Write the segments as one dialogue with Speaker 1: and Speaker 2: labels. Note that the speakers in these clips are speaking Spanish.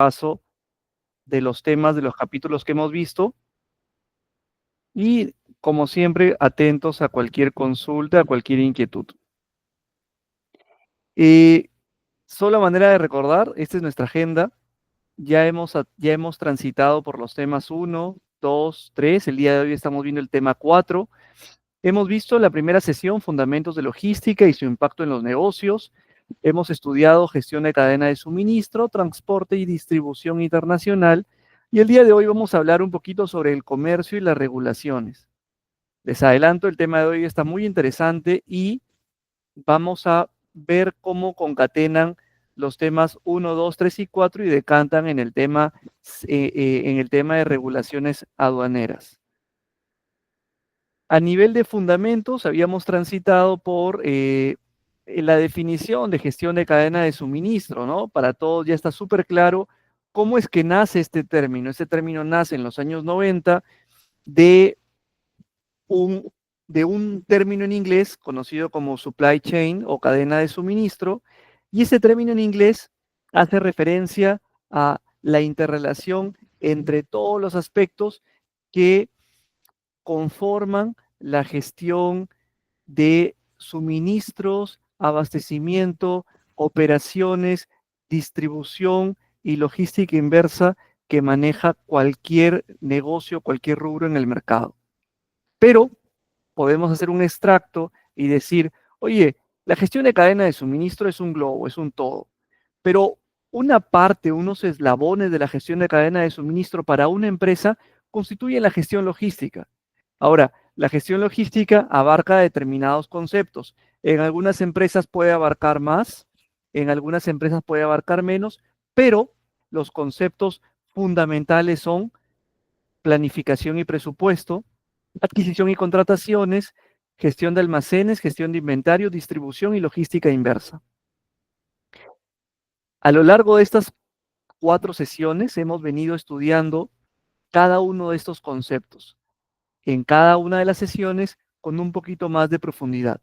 Speaker 1: paso de los temas de los capítulos que hemos visto y, como siempre, atentos a cualquier consulta, a cualquier inquietud. Solo manera de recordar, esta es nuestra agenda. Ya hemos transitado por los temas 1, 2, 3. El día de hoy estamos viendo el tema 4. Hemos visto la primera sesión, fundamentos de logística y su impacto en los negocios. Hemos estudiado gestión de cadena de suministro, transporte y distribución internacional. Y el día de hoy vamos a hablar un poquito sobre el comercio y las regulaciones. Les adelanto, el tema de hoy está muy interesante y vamos a ver cómo concatenan los temas 1, 2, 3 y 4 y decantan en el tema de regulaciones aduaneras. A nivel de fundamentos, habíamos transitado por la definición de gestión de cadena de suministro, ¿no? Para todos ya está súper claro cómo es que nace este término. Este término nace en los años 90 de un término en inglés conocido como supply chain o cadena de suministro, y ese término en inglés hace referencia a la interrelación entre todos los aspectos que conforman la gestión de suministros, abastecimiento, operaciones, distribución y logística inversa que maneja cualquier negocio, cualquier rubro en el mercado. Pero podemos hacer un extracto y decir, oye, la gestión de cadena de suministro es un globo, es un todo, pero una parte, unos eslabones de la gestión de cadena de suministro para una empresa constituye la gestión logística. Ahora, la gestión logística abarca determinados conceptos. En algunas empresas puede abarcar más, en algunas empresas puede abarcar menos, pero los conceptos fundamentales son planificación y presupuesto, adquisición y contrataciones, gestión de almacenes, gestión de inventario, distribución y logística inversa. A lo largo de estas 4 sesiones hemos venido estudiando cada uno de estos conceptos, en cada una de las sesiones con un poquito más de profundidad.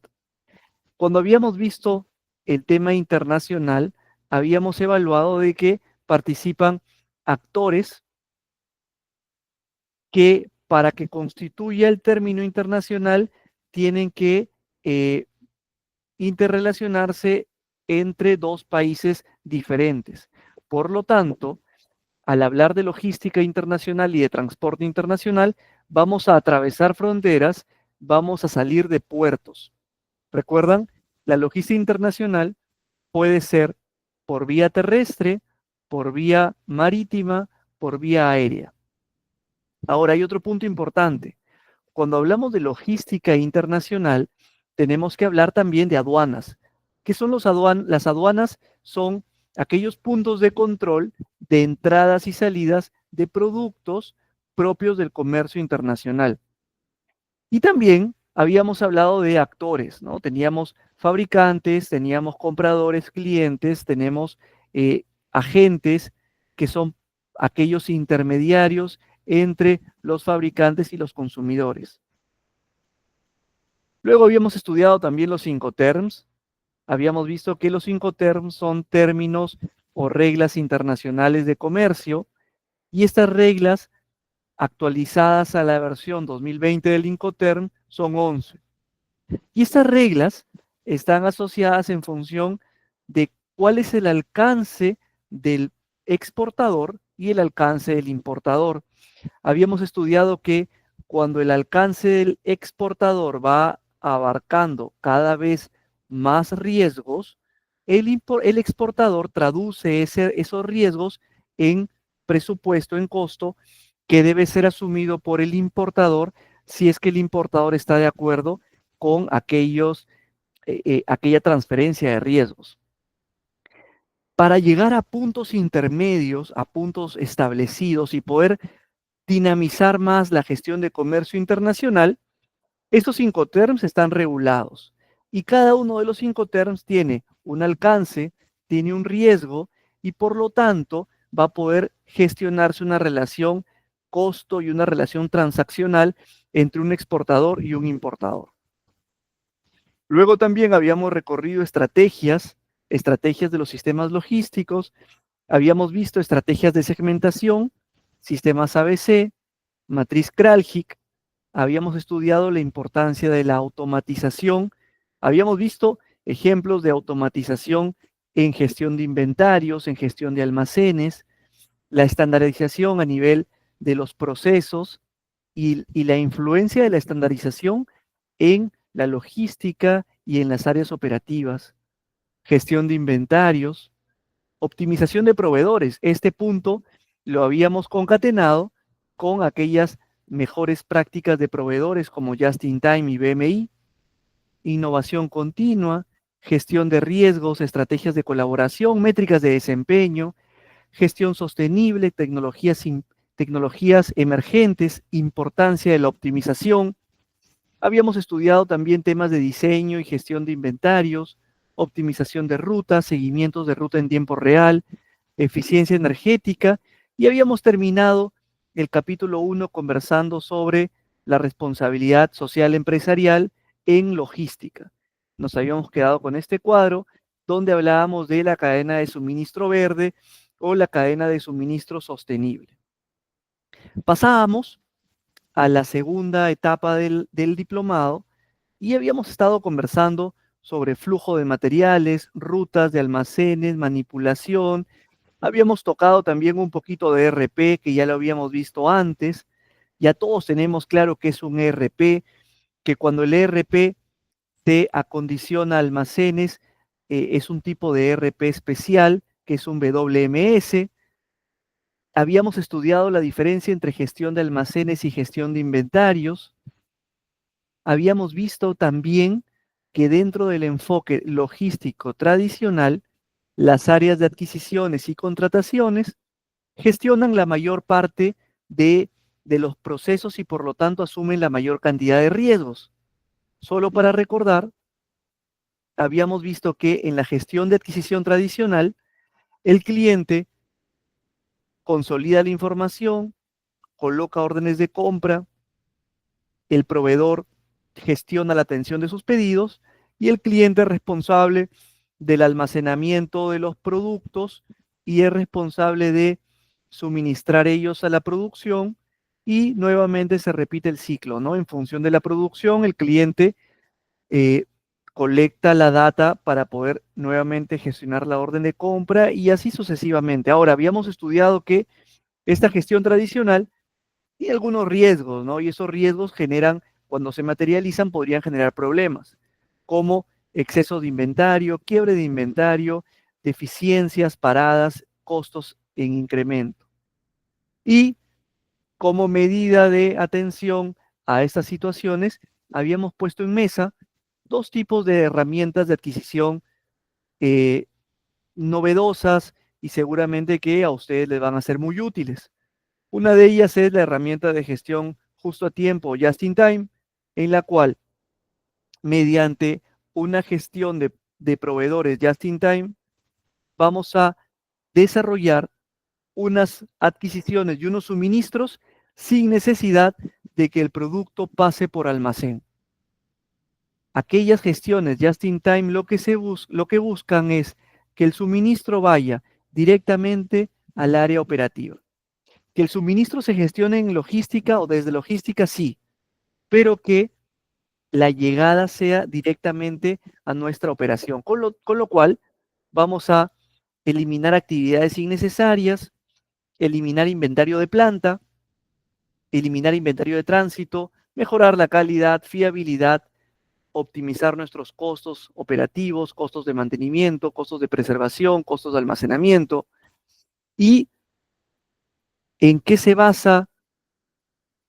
Speaker 1: Cuando habíamos visto el tema internacional, habíamos evaluado de que participan actores que para que constituya el término internacional tienen que interrelacionarse entre 2 países diferentes. Por lo tanto, al hablar de logística internacional y de transporte internacional, vamos a atravesar fronteras, vamos a salir de puertos. ¿Recuerdan? La logística internacional puede ser por vía terrestre, por vía marítima, por vía aérea. Ahora, hay otro punto importante. Cuando hablamos de logística internacional, tenemos que hablar también de aduanas. ¿Qué son las aduanas? Son aquellos puntos de control de entradas y salidas de productos propios del comercio internacional. Y también habíamos hablado de actores, ¿no? Teníamos fabricantes, teníamos compradores, clientes, tenemos agentes que son aquellos intermediarios entre los fabricantes y los consumidores. Luego habíamos estudiado también los Incoterms. Habíamos visto que los Incoterms son términos o reglas internacionales de comercio, y estas reglas actualizadas a la versión 2020 del Incoterm son 11. Y estas reglas están asociadas en función de cuál es el alcance del exportador y el alcance del importador. Habíamos estudiado que cuando el alcance del exportador va abarcando cada vez más riesgos, el exportador traduce esos riesgos en presupuesto, en costo, que debe ser asumido por el importador si es que el importador está de acuerdo con aquella transferencia de riesgos. Para llegar a puntos intermedios, a puntos establecidos y poder dinamizar más la gestión de comercio internacional, estos Incoterms están regulados y cada uno de los Incoterms tiene un alcance, tiene un riesgo y por lo tanto va a poder gestionarse una relación costo y una relación transaccional entre un exportador y un importador. Luego también habíamos recorrido estrategias de los sistemas logísticos, Habíamos visto estrategias de segmentación, sistemas ABC, matriz Kraljic, habíamos estudiado la importancia de la automatización, habíamos visto ejemplos de automatización en gestión de inventarios, en gestión de almacenes, la estandarización a nivel de los procesos y la influencia de la estandarización en la logística y en las áreas operativas, gestión de inventarios, optimización de proveedores. Este punto lo habíamos concatenado con aquellas mejores prácticas de proveedores como Just in Time y BMI, innovación continua, gestión de riesgos, estrategias de colaboración, métricas de desempeño, gestión sostenible, tecnologías emergentes, importancia de la optimización. Habíamos estudiado también temas de diseño y gestión de inventarios, optimización de rutas, seguimientos de ruta en tiempo real, eficiencia energética, y habíamos terminado el capítulo 1 conversando sobre la responsabilidad social empresarial en logística. Nos habíamos quedado con este cuadro donde hablábamos de la cadena de suministro verde o la cadena de suministro sostenible. Pasábamos a la segunda etapa del diplomado y habíamos estado conversando sobre flujo de materiales, rutas de almacenes, manipulación. Habíamos tocado también un poquito de ERP, que ya lo habíamos visto antes. Ya todos tenemos claro que es un ERP, que cuando el ERP te acondiciona almacenes, es un tipo de ERP especial, que es un WMS. Habíamos estudiado la diferencia entre gestión de almacenes y gestión de inventarios. Habíamos visto también que dentro del enfoque logístico tradicional, las áreas de adquisiciones y contrataciones gestionan la mayor parte de los procesos y por lo tanto asumen la mayor cantidad de riesgos. Solo para recordar, habíamos visto que en la gestión de adquisición tradicional, el cliente consolida la información, coloca órdenes de compra, el proveedor gestiona la atención de sus pedidos y el cliente es responsable del almacenamiento de los productos y es responsable de suministrar ellos a la producción y nuevamente se repite el ciclo, ¿no? En función de la producción, el cliente eh, colecta la data para poder nuevamente gestionar la orden de compra y así sucesivamente. Ahora, habíamos estudiado que esta gestión tradicional y algunos riesgos, ¿no? Y esos riesgos generan, cuando se materializan, podrían generar problemas, como exceso de inventario, quiebre de inventario, deficiencias, paradas, costos en incremento. Y como medida de atención a estas situaciones, habíamos puesto en mesa dos tipos de herramientas de adquisición eh, novedosas y seguramente que a ustedes les van a ser muy útiles. Una de ellas es la herramienta de gestión justo a tiempo, just in time, en la cual mediante una gestión de proveedores just in time, vamos a desarrollar unas adquisiciones y unos suministros sin necesidad de que el producto pase por almacén. Aquellas gestiones just in time lo que buscan es que el suministro vaya directamente al área operativa. Que el suministro se gestione en logística o desde logística, sí, pero que la llegada sea directamente a nuestra operación, con lo cual vamos a eliminar actividades innecesarias, eliminar inventario de planta, eliminar inventario de tránsito, mejorar la calidad, fiabilidad, optimizar nuestros costos operativos, costos de mantenimiento, costos de preservación, costos de almacenamiento. ¿Y en qué se basa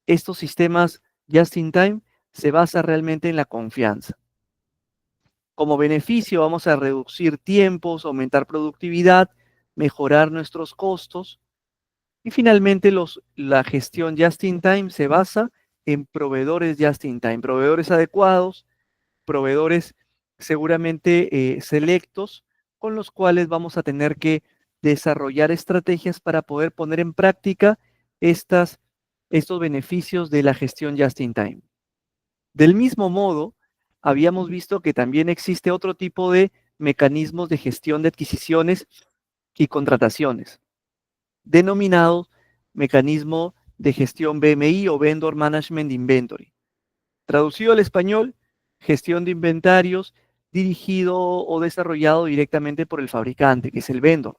Speaker 1: estos sistemas just in time? Se basa realmente en la confianza. Como beneficio vamos a reducir tiempos, aumentar productividad, mejorar nuestros costos y finalmente la gestión just in time se basa en proveedores just in time, proveedores adecuados, proveedores seguramente selectos con los cuales vamos a tener que desarrollar estrategias para poder poner en práctica estos beneficios de la gestión just in time. Del mismo modo, habíamos visto que también existe otro tipo de mecanismos de gestión de adquisiciones y contrataciones, denominado mecanismo de gestión BMI o Vendor Management Inventory. Traducido al español, gestión de inventarios dirigido o desarrollado directamente por el fabricante, que es el vendor.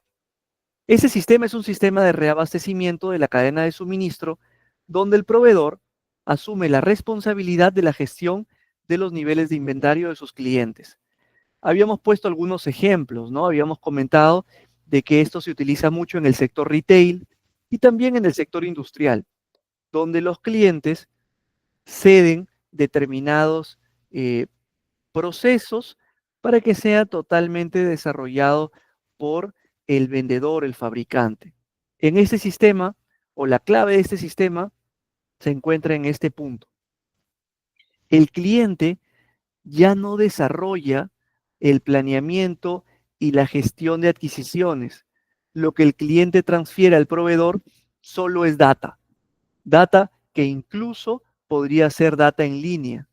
Speaker 1: Ese sistema es un sistema de reabastecimiento de la cadena de suministro donde el proveedor asume la responsabilidad de la gestión de los niveles de inventario de sus clientes. Habíamos puesto algunos ejemplos, ¿no? Habíamos comentado de que esto se utiliza mucho en el sector retail y también en el sector industrial, donde los clientes ceden determinados procesos para que sea totalmente desarrollado por el vendedor, el fabricante. En este sistema, o la clave de este sistema, se encuentra en este punto. El cliente ya no desarrolla el planeamiento y la gestión de adquisiciones. Lo que el cliente transfiere al proveedor solo es data. Data que incluso podría ser data en línea.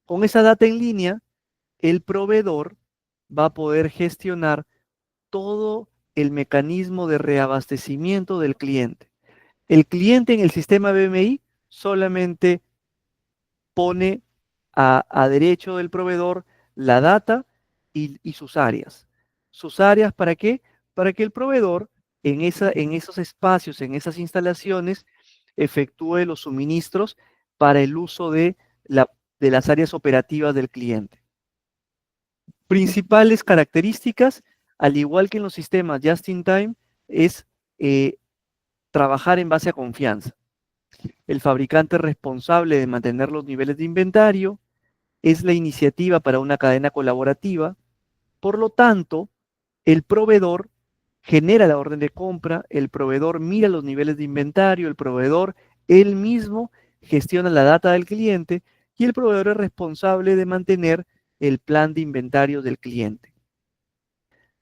Speaker 1: Con esa data en línea, el proveedor va a poder gestionar todo el mecanismo de reabastecimiento del cliente. El cliente en el sistema BMI solamente pone a derecho del proveedor la data y sus áreas. ¿Sus áreas para qué? Para que el proveedor en esos espacios, en esas instalaciones, efectúe los suministros para el uso de las áreas operativas del cliente. Principales características, al igual que en los sistemas just in time, es trabajar en base a confianza. El fabricante responsable de mantener los niveles de inventario es la iniciativa para una cadena colaborativa. Por lo tanto, el proveedor genera la orden de compra, el proveedor mira los niveles de inventario, el proveedor él mismo gestiona la data del cliente y el proveedor es responsable de mantener el plan de inventario del cliente.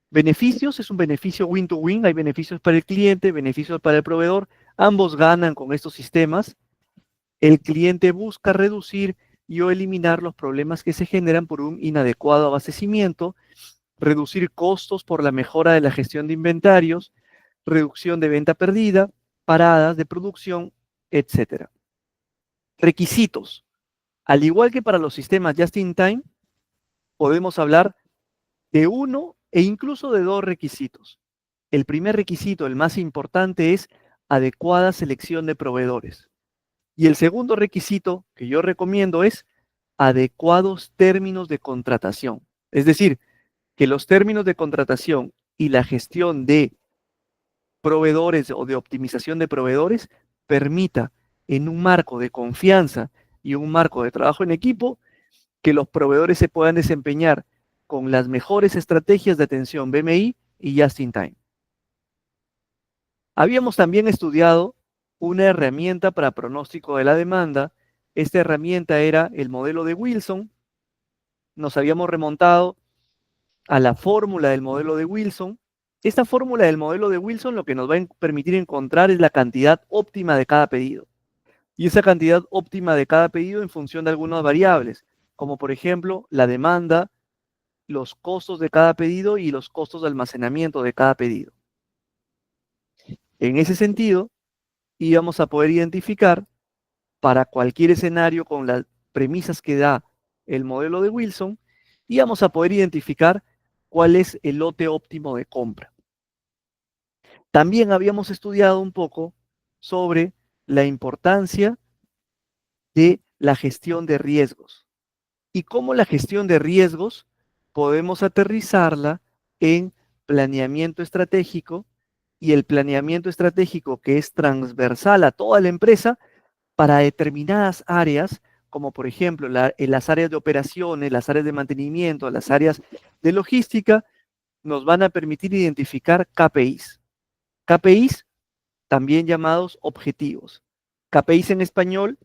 Speaker 1: Beneficios, es un beneficio win-to-win, hay beneficios para el cliente, beneficios para el proveedor, ambos ganan con estos sistemas. El cliente busca reducir y o eliminar los problemas que se generan por un inadecuado abastecimiento, reducir costos por la mejora de la gestión de inventarios, reducción de venta perdida, paradas de producción, etc. Requisitos. Al igual que para los sistemas just-in-time, podemos hablar de uno e incluso de dos requisitos. El primer requisito, el más importante, es adecuada selección de proveedores. Y el segundo requisito que yo recomiendo es adecuados términos de contratación. Es decir, que los términos de contratación y la gestión de proveedores o de optimización de proveedores permita en un marco de confianza y un marco de trabajo en equipo que los proveedores se puedan desempeñar con las mejores estrategias de atención BMI y Just in Time. Habíamos también estudiado una herramienta para pronóstico de la demanda. Esta herramienta era el modelo de Wilson. Nos habíamos remontado a la fórmula del modelo de Wilson. Esta fórmula del modelo de Wilson lo que nos va a permitir encontrar es la cantidad óptima de cada pedido. Y esa cantidad óptima de cada pedido en función de algunas variables, como por ejemplo la demanda, los costos de cada pedido y los costos de almacenamiento de cada pedido. En ese sentido, íbamos a poder identificar para cualquier escenario con las premisas que da el modelo de Wilson, íbamos a poder identificar cuál es el lote óptimo de compra. También habíamos estudiado un poco sobre la importancia de la gestión de riesgos y cómo la gestión de riesgos podemos aterrizarla en planeamiento estratégico y el planeamiento estratégico que es transversal a toda la empresa para determinadas áreas, como por ejemplo en las áreas de operaciones, las áreas de mantenimiento, las áreas de logística, nos van a permitir identificar KPIs. KPIs, también llamados objetivos. KPIs en español,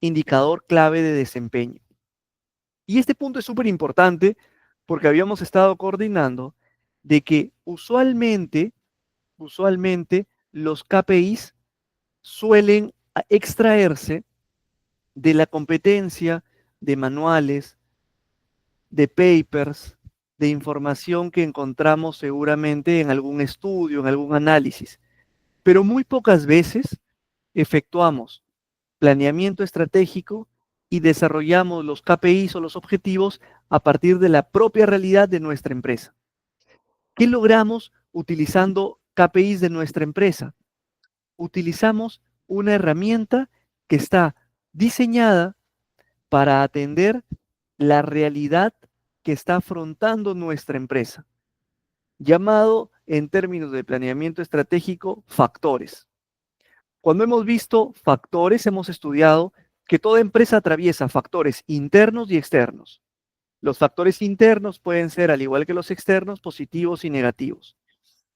Speaker 1: indicador clave de desempeño. Y este punto es súper importante porque habíamos estado coordinando de que usualmente los KPIs suelen extraerse de la competencia de manuales, de papers, de información que encontramos seguramente en algún estudio, en algún análisis, pero muy pocas veces efectuamos planeamiento estratégico y desarrollamos los KPIs o los objetivos a partir de la propia realidad de nuestra empresa. ¿Qué logramos utilizando KPIs de nuestra empresa? Utilizamos una herramienta que está diseñada para atender la realidad que está afrontando nuestra empresa, llamado en términos de planeamiento estratégico factores. Cuando hemos visto factores, hemos estudiado que toda empresa atraviesa factores internos y externos. Los factores internos pueden ser, al igual que los externos, positivos y negativos.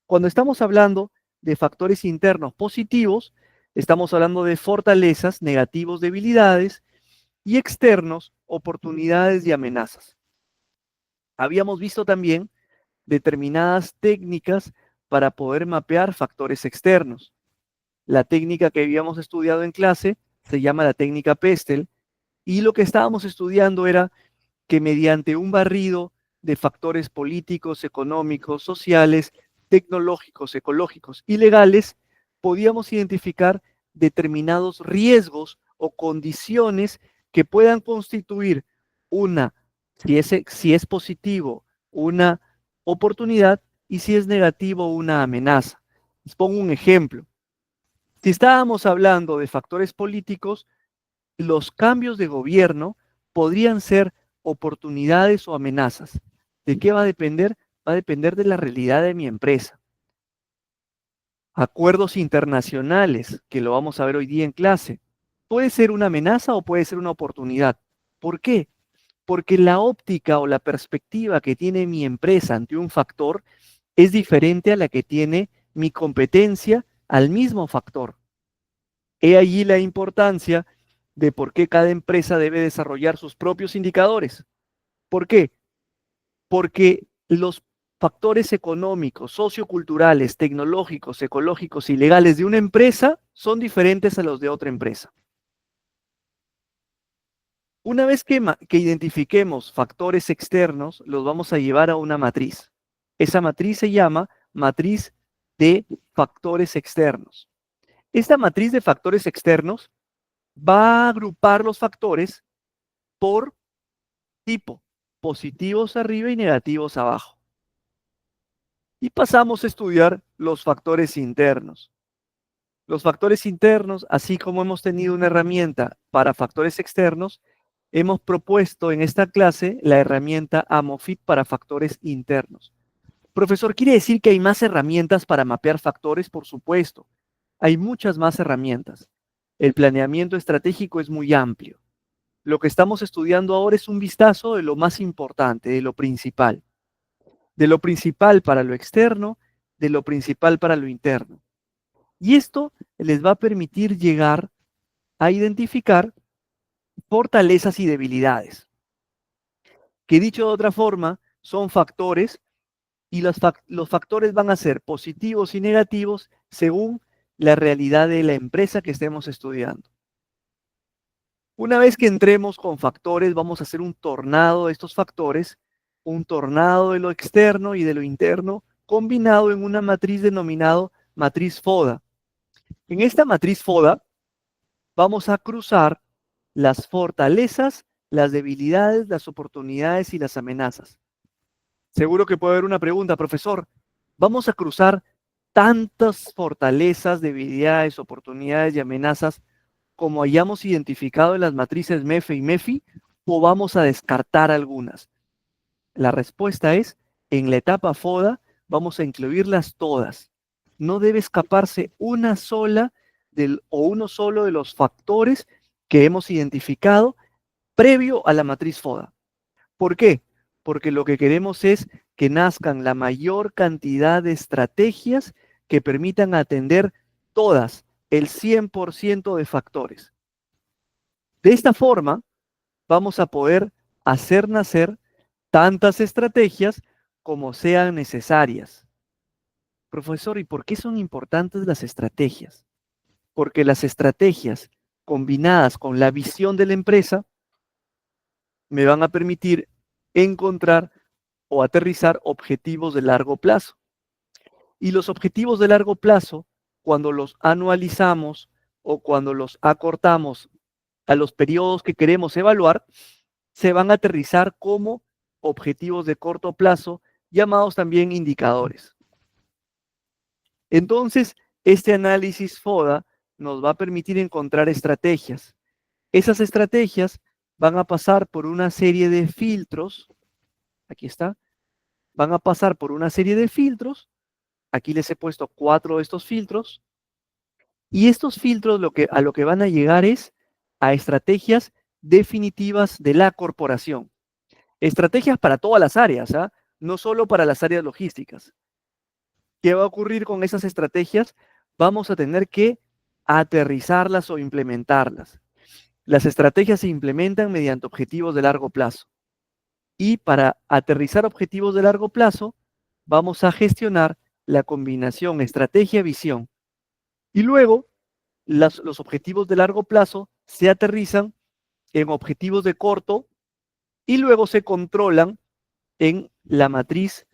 Speaker 1: Cuando estamos hablando de factores internos positivos, estamos hablando de fortalezas, negativos, debilidades, y externos, oportunidades y amenazas. Habíamos visto también determinadas técnicas para poder mapear factores externos. La técnica que habíamos estudiado en clase se llama la técnica Pestel, y lo que estábamos estudiando era que mediante un barrido de factores políticos, económicos, sociales, tecnológicos, ecológicos y legales, podíamos identificar determinados riesgos o condiciones que puedan constituir una, si es positivo, una oportunidad, y si es negativo, una amenaza. Les pongo un ejemplo. Si estábamos hablando de factores políticos, los cambios de gobierno podrían ser oportunidades o amenazas. ¿De qué va a depender? Va a depender de la realidad de mi empresa. Acuerdos internacionales, que lo vamos a ver hoy día en clase, puede ser una amenaza o puede ser una oportunidad. ¿Por qué? Porque la óptica o la perspectiva que tiene mi empresa ante un factor es diferente a la que tiene mi competencia al mismo factor. He allí la importancia de por qué cada empresa debe desarrollar sus propios indicadores. ¿Por qué? Porque los factores económicos, socioculturales, tecnológicos, ecológicos y legales de una empresa son diferentes a los de otra empresa. Una vez que identifiquemos factores externos, los vamos a llevar a una matriz. Esa matriz se llama matriz de factores externos. Esta matriz de factores externos va a agrupar los factores por tipo, positivos arriba y negativos abajo. Y pasamos a estudiar los factores internos. Los factores internos, así como hemos tenido una herramienta para factores externos, hemos propuesto en esta clase la herramienta AMOFIT para factores internos. Profesor, ¿quiere decir que hay más herramientas para mapear factores? Por supuesto, hay muchas más herramientas. El planeamiento estratégico es muy amplio. Lo que estamos estudiando ahora es un vistazo de lo más importante, de lo principal. De lo principal para lo externo, de lo principal para lo interno. Y esto les va a permitir llegar a identificar fortalezas y debilidades, que dicho de otra forma, son factores, y los factores van a ser positivos y negativos según la realidad de la empresa que estemos estudiando. Una vez que entremos con factores, vamos a hacer un tornado de estos factores, un tornado de lo externo y de lo interno, combinado en una matriz denominada matriz FODA. En esta matriz FODA vamos a cruzar las fortalezas, las debilidades, las oportunidades y las amenazas. Seguro que puede haber una pregunta, profesor. ¿Vamos a cruzar tantas fortalezas, debilidades, oportunidades y amenazas como hayamos identificado en las matrices MEFE y MEFI, o vamos a descartar algunas? La respuesta es, en la etapa FODA vamos a incluirlas todas. No debe escaparse una sola o uno solo de los factores que hemos identificado previo a la matriz FODA. ¿Por qué? Porque lo que queremos es que nazcan la mayor cantidad de estrategias que permitan atender todas, el 100% de factores. De esta forma, vamos a poder hacer nacer tantas estrategias como sean necesarias. Profesor, ¿y por qué son importantes las estrategias? Porque las estrategias combinadas con la visión de la empresa me van a permitir encontrar o aterrizar objetivos de largo plazo. Y los objetivos de largo plazo, cuando los anualizamos o cuando los acortamos a los periodos que queremos evaluar, se van a aterrizar como objetivos de corto plazo, llamados también indicadores. Entonces, este análisis FODA nos va a permitir encontrar estrategias. Esas estrategias van a pasar por una serie de filtros. Aquí está. Van a pasar por una serie de filtros. Aquí les he puesto 4 de estos filtros. Y estos filtros a lo que van a llegar es a estrategias definitivas de la corporación. Estrategias para todas las áreas, ¿ah? No solo para las áreas logísticas. ¿Qué va a ocurrir con esas estrategias? Vamos a tener que aterrizarlas o implementarlas. Las estrategias se implementan mediante objetivos de largo plazo. Y para aterrizar objetivos de largo plazo, vamos a gestionar la combinación estrategia-visión. Y luego, los objetivos de largo plazo se aterrizan en objetivos de corto y luego se controlan en la matriz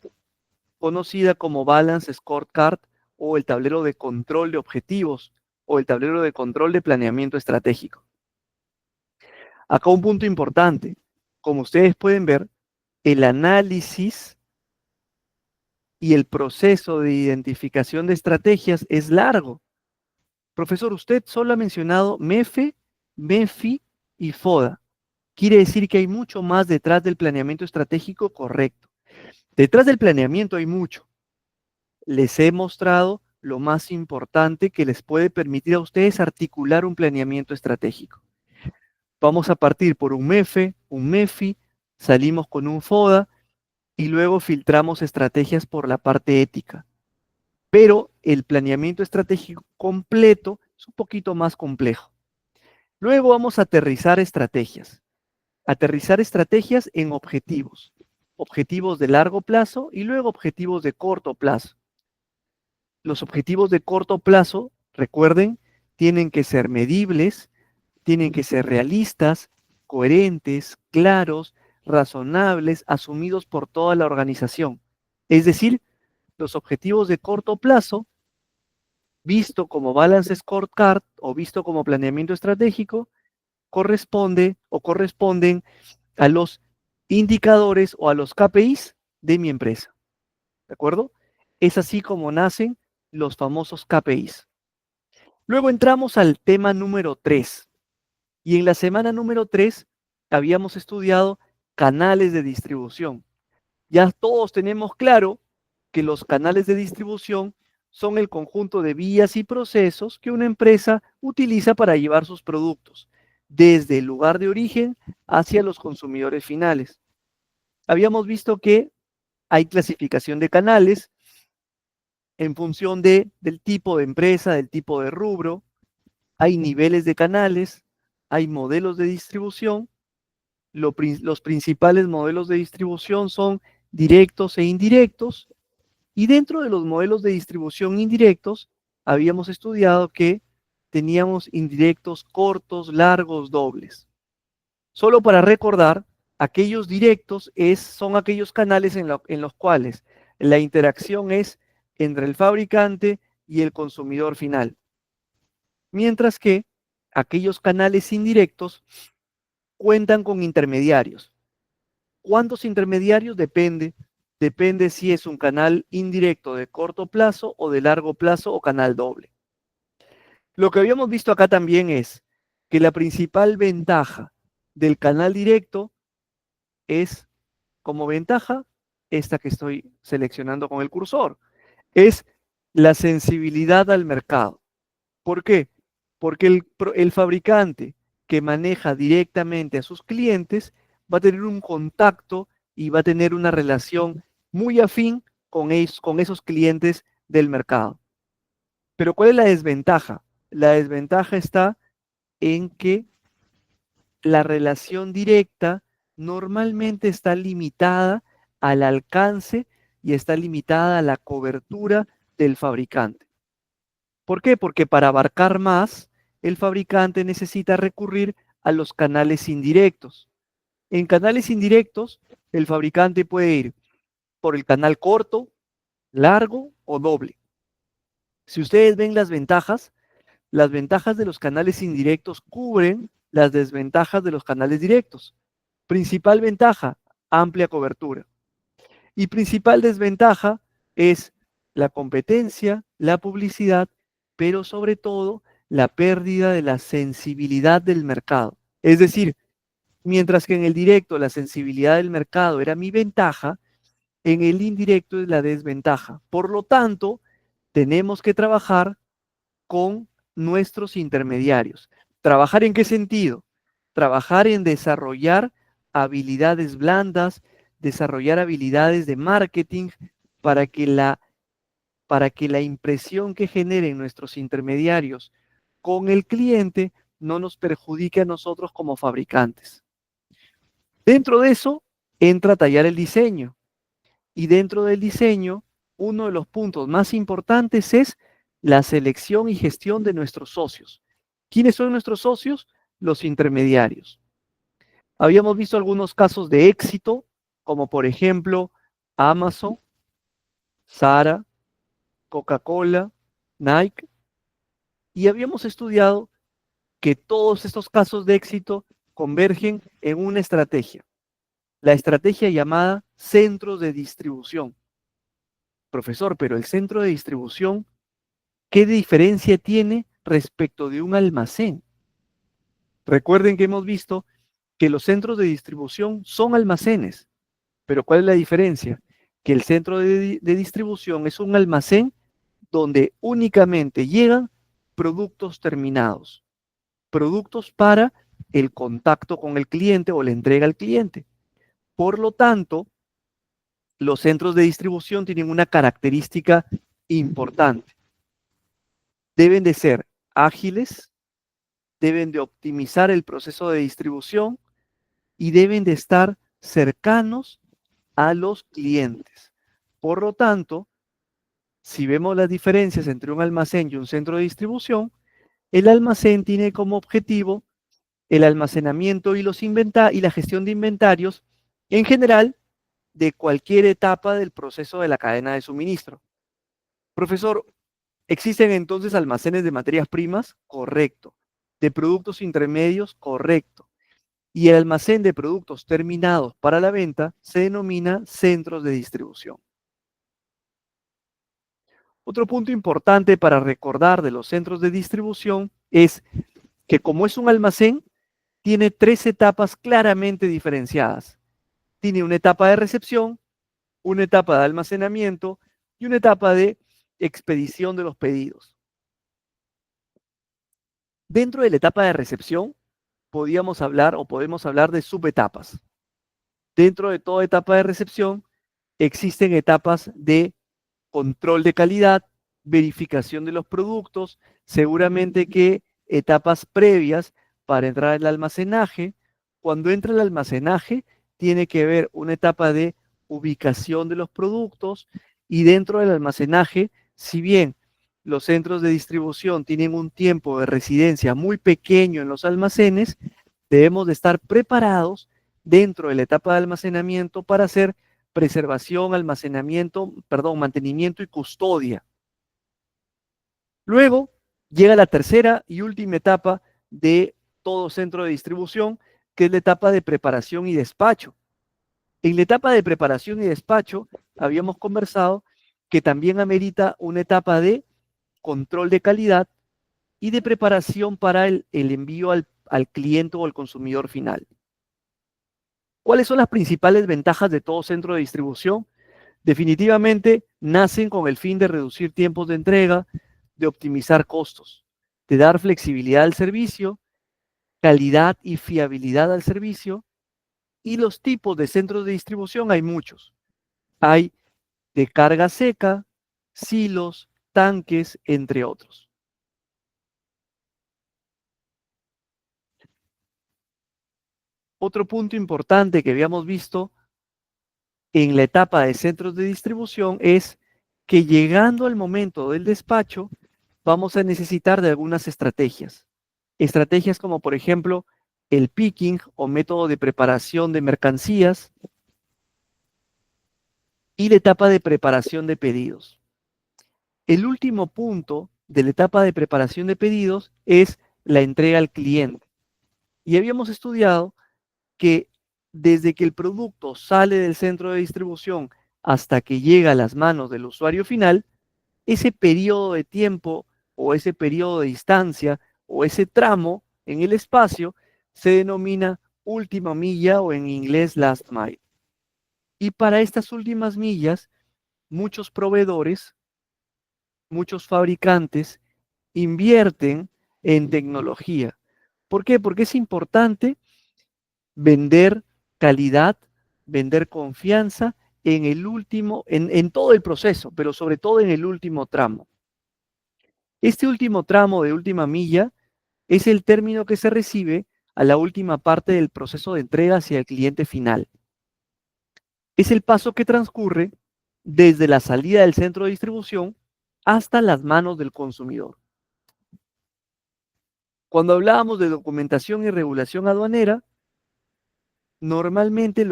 Speaker 1: conocida como Balance Scorecard o el tablero de control de objetivos o el tablero de control de planeamiento estratégico. Acá un punto importante. Como ustedes pueden ver, el análisis y el proceso de identificación de estrategias es largo. Profesor, usted solo ha mencionado MEFE, MEFI y FODA. Quiere decir que hay mucho más detrás del planeamiento estratégico correcto. Detrás del planeamiento hay mucho. Les he mostrado lo más importante que les puede permitir a ustedes articular un planeamiento estratégico. Vamos a partir por un MEFE, un MEFI, salimos con un FODA y luego filtramos estrategias por la parte ética. Pero el planeamiento estratégico completo es un poquito más complejo. Luego vamos a aterrizar estrategias. Aterrizar estrategias en objetivos. Objetivos de largo plazo y luego objetivos de corto plazo. Los objetivos de corto plazo, recuerden, tienen que ser medibles, tienen que ser realistas, coherentes, claros, razonables, asumidos por toda la organización. Es decir, los objetivos de corto plazo, visto como Balance Scorecard o visto como planeamiento estratégico, corresponden a los indicadores o a los KPIs de mi empresa. ¿De acuerdo? Es así como nacen los famosos KPIs. Luego entramos al tema número 3. Y en la semana número 3 habíamos estudiado canales de distribución. Ya todos tenemos claro que los canales de distribución son el conjunto de vías y procesos que una empresa utiliza para llevar sus productos, desde el lugar de origen hacia los consumidores finales. Habíamos visto que hay clasificación de canales en función del tipo de empresa, del tipo de rubro, hay niveles de canales, hay modelos de distribución. Los principales modelos de distribución son directos e indirectos, y dentro de los modelos de distribución indirectos, habíamos estudiado que teníamos indirectos cortos, largos, dobles. Solo para recordar, aquellos directos son aquellos canales en los cuales la interacción es entre el fabricante y el consumidor final. Mientras que aquellos canales indirectos cuentan con intermediarios. ¿Cuántos intermediarios? Depende si es un canal indirecto de corto plazo o de largo plazo o canal doble. Lo que habíamos visto acá también es que la principal ventaja del canal directo es, como ventaja, esta que estoy seleccionando con el cursor, es la sensibilidad al mercado. ¿Por qué? Porque el fabricante que maneja directamente a sus clientes va a tener un contacto y va a tener una relación muy afín con esos clientes del mercado. Pero ¿cuál es la desventaja? La desventaja está en que la relación directa normalmente está limitada al alcance y está limitada a la cobertura del fabricante. ¿Por qué? Porque para abarcar más, el fabricante necesita recurrir a los canales indirectos. En canales indirectos, el fabricante puede ir por el canal corto, largo o doble. Si ustedes ven las ventajas de los canales indirectos cubren las desventajas de los canales directos. Principal ventaja, amplia cobertura. Y principal desventaja es la competencia, la publicidad, pero sobre todo la pérdida de la sensibilidad del mercado. Es decir, mientras que en el directo la sensibilidad del mercado era mi ventaja, en el indirecto es la desventaja. Por lo tanto, tenemos que trabajar con nuestros intermediarios. ¿Trabajar en qué sentido? Trabajar en desarrollar habilidades blandas, desarrollar habilidades de marketing para que la impresión que generen nuestros intermediarios con el cliente no nos perjudique a nosotros como fabricantes. Dentro de eso entra a tallar el diseño. Y dentro del diseño, uno de los puntos más importantes es la selección y gestión de nuestros socios. ¿Quiénes son nuestros socios? Los intermediarios. Habíamos visto algunos casos de éxito, como por ejemplo Amazon, Zara, Coca-Cola, Nike, y habíamos estudiado que todos estos casos de éxito convergen en una estrategia, la estrategia llamada centros de distribución. Profesor, pero el centro de distribución, ¿qué diferencia tiene respecto de un almacén? Recuerden que hemos visto que los centros de distribución son almacenes, pero ¿cuál es la diferencia? Que el centro de distribución es un almacén donde únicamente llegan productos terminados, productos para el contacto con el cliente o la entrega al cliente. Por lo tanto, los centros de distribución tienen una característica importante. Deben de ser ágiles, deben de optimizar el proceso de distribución y deben de estar cercanos a los clientes. Por lo tanto, si vemos las diferencias entre un almacén y un centro de distribución, el almacén tiene como objetivo el almacenamiento y la gestión de inventarios en general de cualquier etapa del proceso de la cadena de suministro. Profesor, ¿existen entonces almacenes de materias primas? Correcto. ¿De productos intermedios? Correcto. Y el almacén de productos terminados para la venta se denomina centros de distribución. Otro punto importante para recordar de los centros de distribución es que como es un almacén, tiene tres etapas claramente diferenciadas. Tiene una etapa de recepción, una etapa de almacenamiento y una etapa de expedición de los pedidos. Dentro de la etapa de recepción, podemos hablar de subetapas. Dentro de toda etapa de recepción, existen etapas de control de calidad, verificación de los productos, seguramente que etapas previas para entrar al almacenaje. Cuando entra el almacenaje, tiene que haber una etapa de ubicación de los productos y dentro del almacenaje, si bien los centros de distribución tienen un tiempo de residencia muy pequeño en los almacenes, debemos de estar preparados dentro de la etapa de almacenamiento para hacer preservación, mantenimiento y custodia. Luego llega la tercera y última etapa de todo centro de distribución, que es la etapa de preparación y despacho. En la etapa de preparación y despacho habíamos conversado que también amerita una etapa de control de calidad y de preparación para el envío al cliente o al consumidor final. ¿Cuáles son las principales ventajas de todo centro de distribución? Definitivamente nacen con el fin de reducir tiempos de entrega, de optimizar costos, de dar flexibilidad al servicio, calidad y fiabilidad al servicio. Y los tipos de centros de distribución hay muchos. Hay de carga seca, silos, tanques, entre otros. Otro punto importante que habíamos visto en la etapa de centros de distribución es que llegando al momento del despacho, vamos a necesitar de algunas estrategias. Estrategias como, por ejemplo, el picking o método de preparación de mercancías, y la etapa de preparación de pedidos. El último punto de la etapa de preparación de pedidos es la entrega al cliente. Y habíamos estudiado que desde que el producto sale del centro de distribución hasta que llega a las manos del usuario final, ese periodo de tiempo o ese periodo de distancia o ese tramo en el espacio se denomina última milla o en inglés last mile. Y para estas últimas millas, muchos proveedores, muchos fabricantes invierten en tecnología. ¿Por qué? Porque es importante vender calidad, vender confianza en el último, en todo el proceso, pero sobre todo en el último tramo. Este último tramo de última milla es el término que se recibe a la última parte del proceso de entrega hacia el cliente final. Es el paso que transcurre desde la salida del centro de distribución hasta las manos del consumidor. Cuando hablábamos de documentación y regulación aduanera, normalmente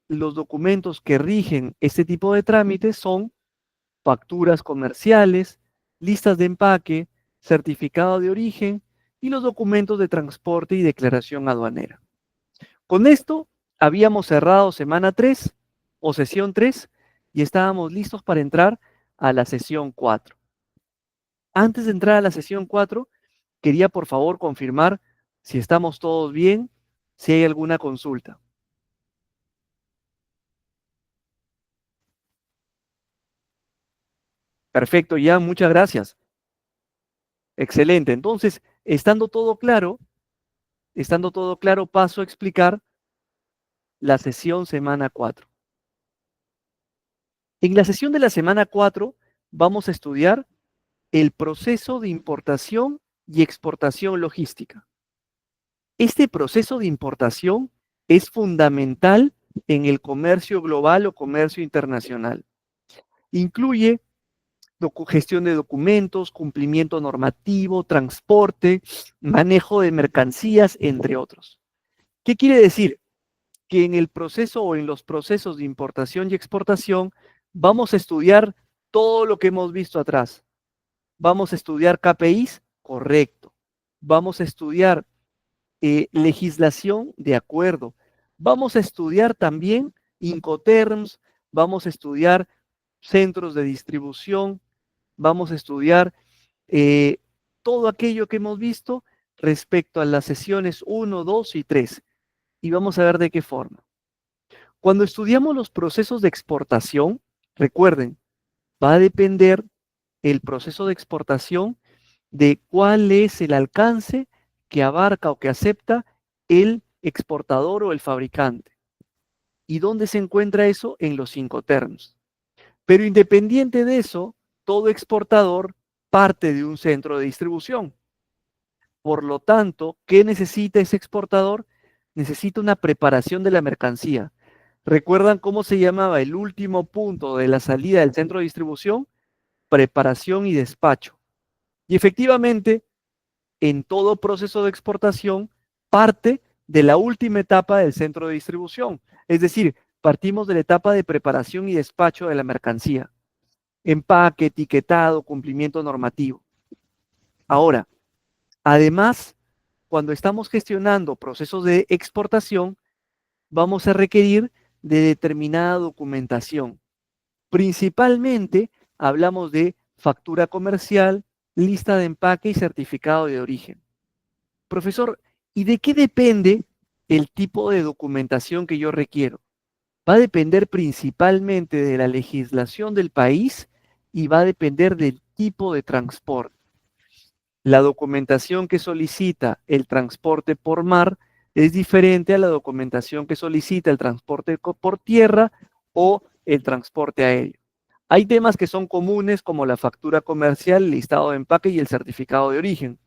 Speaker 1: los documentos que rigen este tipo de trámites son facturas comerciales, listas de empaque, certificado de origen y los documentos de transporte y declaración aduanera. Con esto habíamos cerrado semana 3 o sesión 3 y estábamos listos para entrar a la sesión 4. Antes de entrar a la sesión 4, quería por favor confirmar si estamos todos bien, si hay alguna consulta. Perfecto, ya, muchas gracias. Excelente. Entonces, estando todo claro, paso a explicar la sesión semana 4. En la sesión de la semana 4 vamos a estudiar el proceso de importación y exportación logística. Este proceso de importación es fundamental en el comercio global o comercio internacional. Incluye gestión de documentos, cumplimiento normativo, transporte, manejo de mercancías, entre otros. ¿Qué quiere decir? Que en el proceso o en los procesos de importación y exportación vamos a estudiar todo lo que hemos visto atrás. Vamos a estudiar KPIs, correcto. Vamos a estudiar legislación, de acuerdo. Vamos a estudiar también Incoterms, vamos a estudiar centros de distribución, vamos a estudiar eh, todo aquello que hemos visto respecto a las sesiones 1, 2 y 3. Y vamos a ver de qué forma. Cuando estudiamos los procesos de exportación, recuerden, va a depender el proceso de exportación de cuál es el alcance que abarca o que acepta el exportador o el fabricante. ¿Y dónde se encuentra eso? En los Incoterms. Pero independiente de eso, todo exportador parte de un centro de distribución. Por lo tanto, ¿qué necesita ese exportador? Necesita una preparación de la mercancía. ¿Recuerdan cómo se llamaba el último punto de la salida del centro de distribución? Preparación y despacho. Y efectivamente, en todo proceso de exportación, parte de la última etapa del centro de distribución. Es decir, partimos de la etapa de preparación y despacho de la mercancía. Empaque, etiquetado, cumplimiento normativo. Ahora, además, cuando estamos gestionando procesos de exportación, vamos a requerir de determinada documentación. Principalmente hablamos de factura comercial, lista de empaque y certificado de origen. Profesor, ¿y de qué depende el tipo de documentación que yo requiero? Va a depender principalmente de la legislación del país y va a depender del tipo de transporte. La documentación que solicita el transporte por mar es diferente a la documentación que solicita el transporte por tierra o el transporte aéreo. Hay temas que son comunes como la factura comercial, el listado de empaque y el certificado de origen,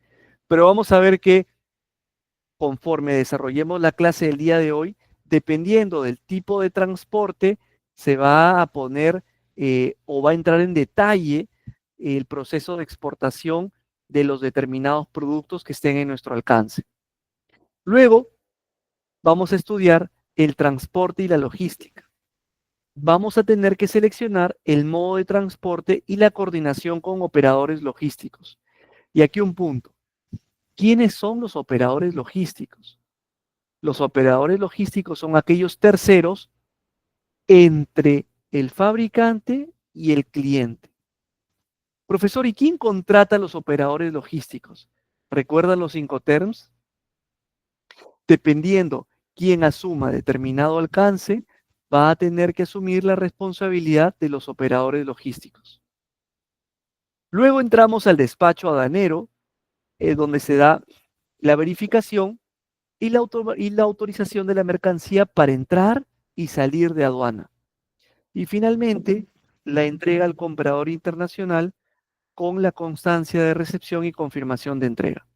Speaker 1: pero vamos a ver que conforme desarrollemos la clase del día de hoy, dependiendo del tipo de transporte, se va a poner o va a entrar en detalle el proceso de exportación de los determinados productos que estén en nuestro alcance. Luego, vamos a estudiar el transporte y la logística. vamos a tener que seleccionar el modo de transporte y la coordinación con operadores logísticos. Y aquí un punto. ¿Quiénes son los operadores logísticos? Los operadores logísticos son aquellos terceros entre el fabricante y el cliente. Profesor, ¿y quién contrata a los operadores logísticos? ¿Recuerdan los Incoterms? Dependiendo quién asuma determinado alcance, va a tener que asumir la responsabilidad de los operadores logísticos. Luego entramos al despacho aduanero, donde se da la verificación y la autorización de la mercancía para entrar y salir de aduana. Y finalmente, la entrega al comprador internacional con la constancia de recepción y confirmación de entrega.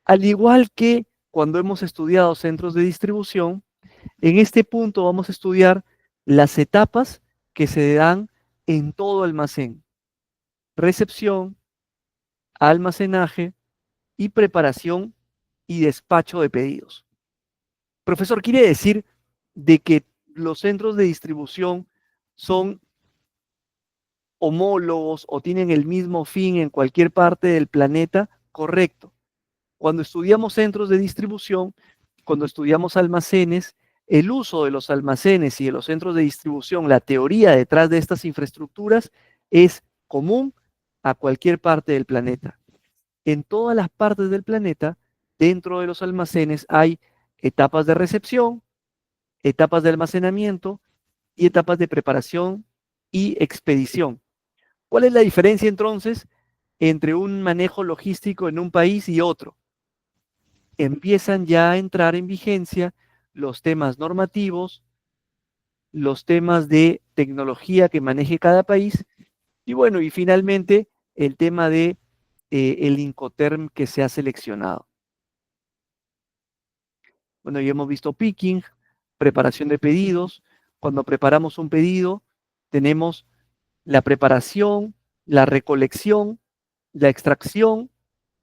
Speaker 1: Al igual que cuando hemos estudiado centros de distribución, en este punto vamos a estudiar las etapas que se dan en todo almacén: recepción, almacenaje y preparación y despacho de pedidos. Profesor, ¿quiere decir de que los centros de distribución son homólogos o tienen el mismo fin en cualquier parte del planeta? Correcto. Cuando estudiamos centros de distribución, cuando estudiamos almacenes, el uso de los almacenes y de los centros de distribución, la teoría detrás de estas infraestructuras es común a cualquier parte del planeta. En todas las partes del planeta, dentro de los almacenes hay etapas de recepción, etapas de almacenamiento y etapas de preparación y expedición. ¿Cuál es la diferencia entonces entre un manejo logístico en un país y otro? Empiezan ya a entrar en vigencia los temas normativos, los temas de tecnología que maneje cada país y bueno, y finalmente el tema de el Incoterm que se ha seleccionado. Bueno, ya hemos visto picking, preparación de pedidos. Cuando preparamos un pedido, tenemos la preparación, la recolección, la extracción,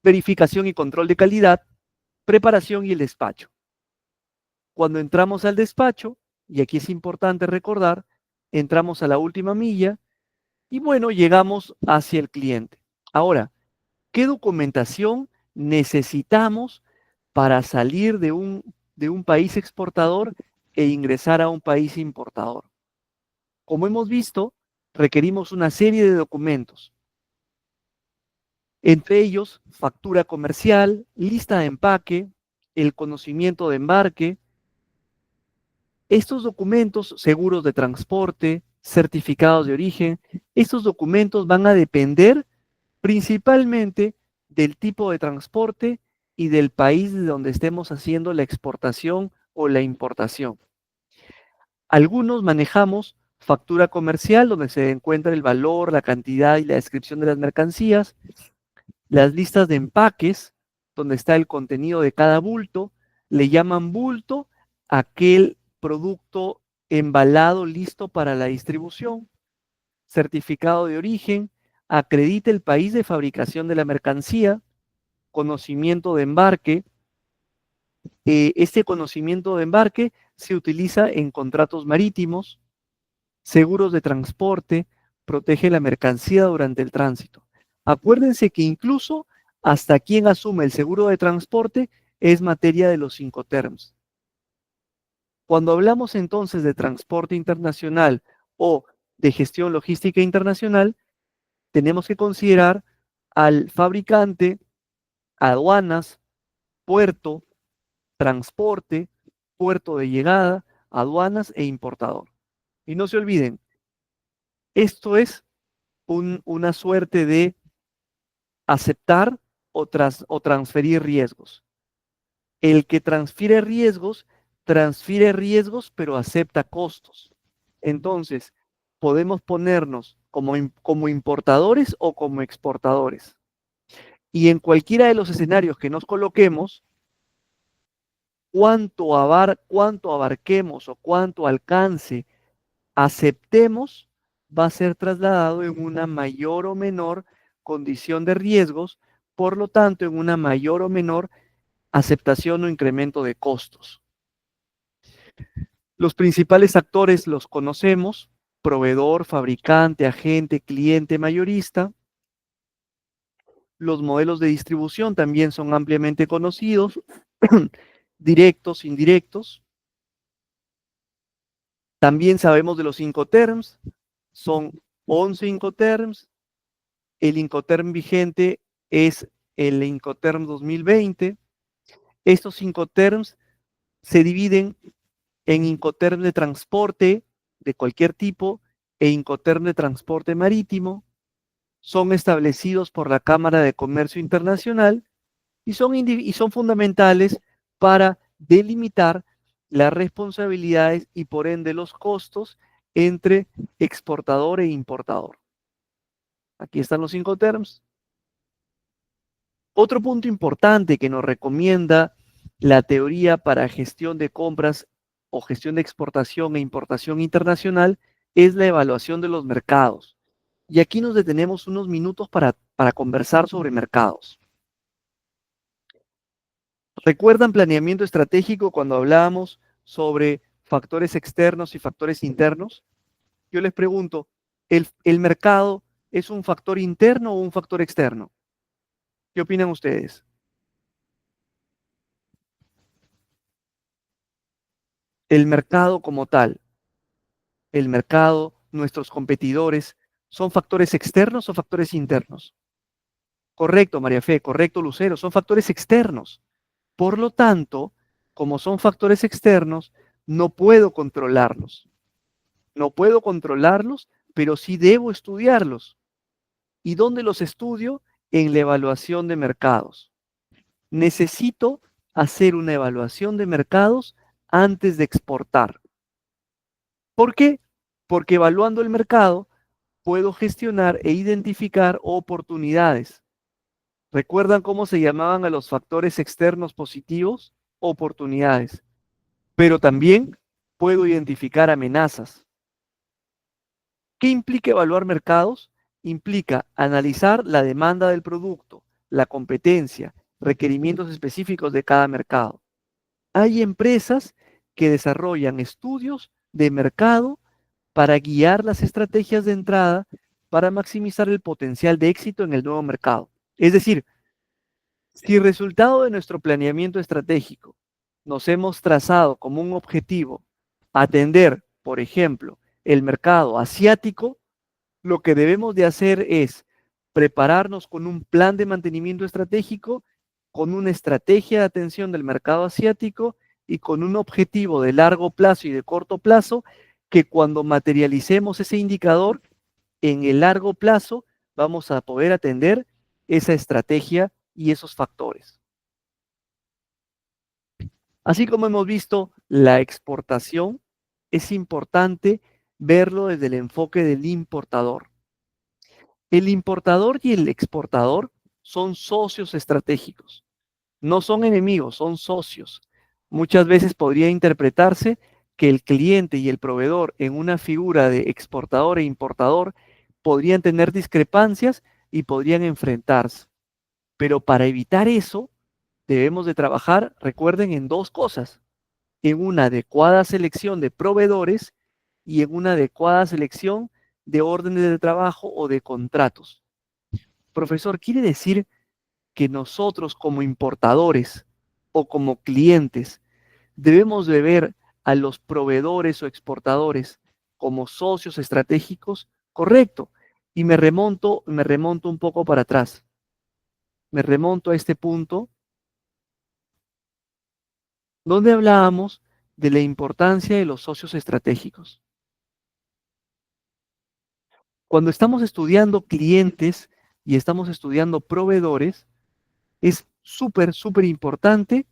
Speaker 1: verificación y control de calidad, preparación y el despacho. Cuando entramos al despacho, y aquí es importante recordar, entramos a la última milla y bueno, llegamos hacia el cliente. Ahora, ¿qué documentación necesitamos para salir de un país exportador e ingresar a un país importador? Como hemos visto, requerimos una serie de documentos, entre ellos factura comercial, lista de empaque, el conocimiento de embarque. Estos documentos, seguros de transporte, certificados de origen, estos documentos van a depender principalmente del tipo de transporte y del país de donde estemos haciendo la exportación o la importación. Algunos manejamos factura comercial, donde se encuentra el valor, la cantidad y la descripción de las mercancías, las listas de empaques, donde está el contenido de cada bulto. Le llaman bulto aquel producto embalado listo para la distribución. Certificado de origen, acredita el país de fabricación de la mercancía. Conocimiento de embarque. Este conocimiento de embarque se utiliza en contratos marítimos. Seguros de transporte, protege la mercancía durante el tránsito. Acuérdense que incluso hasta quien asume el seguro de transporte es materia de los Incoterms. Cuando hablamos entonces de transporte internacional o de gestión logística internacional, tenemos que considerar al fabricante, aduanas, puerto, transporte, puerto de llegada, aduanas e importador. Y no se olviden, esto es una suerte de aceptar o transferir riesgos. El que transfiere riesgos, pero acepta costos. Entonces, podemos ponernos como importadores o como exportadores. Y en cualquiera de los escenarios que nos coloquemos, cuánto abarquemos o cuánto alcance aceptemos va a ser trasladado en una mayor o menor condición de riesgos, por lo tanto, en una mayor o menor aceptación o incremento de costos. Los principales actores los conocemos: proveedor, fabricante, agente, cliente, mayorista. Los modelos de distribución también son ampliamente conocidos, directos, indirectos. También sabemos de los Incoterms, son 11 Incoterms. El Incoterm vigente es el Incoterm 2020. Estos Incoterms se dividen en Incoterm de transporte de cualquier tipo e Incoterm de transporte marítimo. Son establecidos por la Cámara de Comercio Internacional y son fundamentales para delimitar las responsabilidades y por ende los costos entre exportador e importador. Aquí están los Incoterms. Otro punto importante que nos recomienda la teoría para gestión de compras o gestión de exportación e importación internacional es la evaluación de los mercados. Y aquí nos detenemos unos minutos para conversar sobre mercados. ¿Recuerdan planeamiento estratégico cuando hablábamos sobre factores externos y factores internos? Yo les pregunto, ¿el mercado es un factor interno o un factor externo? ¿Qué opinan ustedes? El mercado como tal, el mercado, nuestros competidores, ¿son factores externos o factores internos? Correcto, María Fe, correcto, Lucero, son factores externos. Por lo tanto, como son factores externos, no puedo controlarlos. No puedo controlarlos, pero sí debo estudiarlos. ¿Y dónde los estudio? En la evaluación de mercados. Necesito hacer una evaluación de mercados antes de exportar. ¿Por qué? Porque evaluando el mercado puedo gestionar e identificar oportunidades. ¿Recuerdan cómo se llamaban a los factores externos positivos? Oportunidades. Pero también puedo identificar amenazas. ¿Qué implica evaluar mercados? Implica analizar la demanda del producto, la competencia, requerimientos específicos de cada mercado. Hay empresas que desarrollan estudios de mercado para guiar las estrategias de entrada para maximizar el potencial de éxito en el nuevo mercado. Es decir, si resultado de nuestro planeamiento estratégico nos hemos trazado como un objetivo atender, por ejemplo, el mercado asiático, lo que debemos de hacer es prepararnos con un plan de mantenimiento estratégico, con una estrategia de atención del mercado asiático y con un objetivo de largo plazo y de corto plazo que cuando materialicemos ese indicador en el largo plazo vamos a poder atender esa estrategia y esos factores. Así como hemos visto la exportación, es importante verlo desde el enfoque del importador. El importador y el exportador son socios estratégicos, no son enemigos, son socios. Muchas veces podría interpretarse que el cliente y el proveedor en una figura de exportador e importador podrían tener discrepancias y podrían enfrentarse. Pero para evitar eso, debemos de trabajar, recuerden, en dos cosas: en una adecuada selección de proveedores y en una adecuada selección de órdenes de trabajo o de contratos. Profesor, ¿quiere decir que nosotros como importadores o como clientes debemos de ver a los proveedores o exportadores como socios estratégicos? Correcto. Y me remonto un poco para atrás. Me remonto a este punto donde hablábamos de la importancia de los socios estratégicos. Cuando estamos estudiando clientes y estamos estudiando proveedores, es súper importante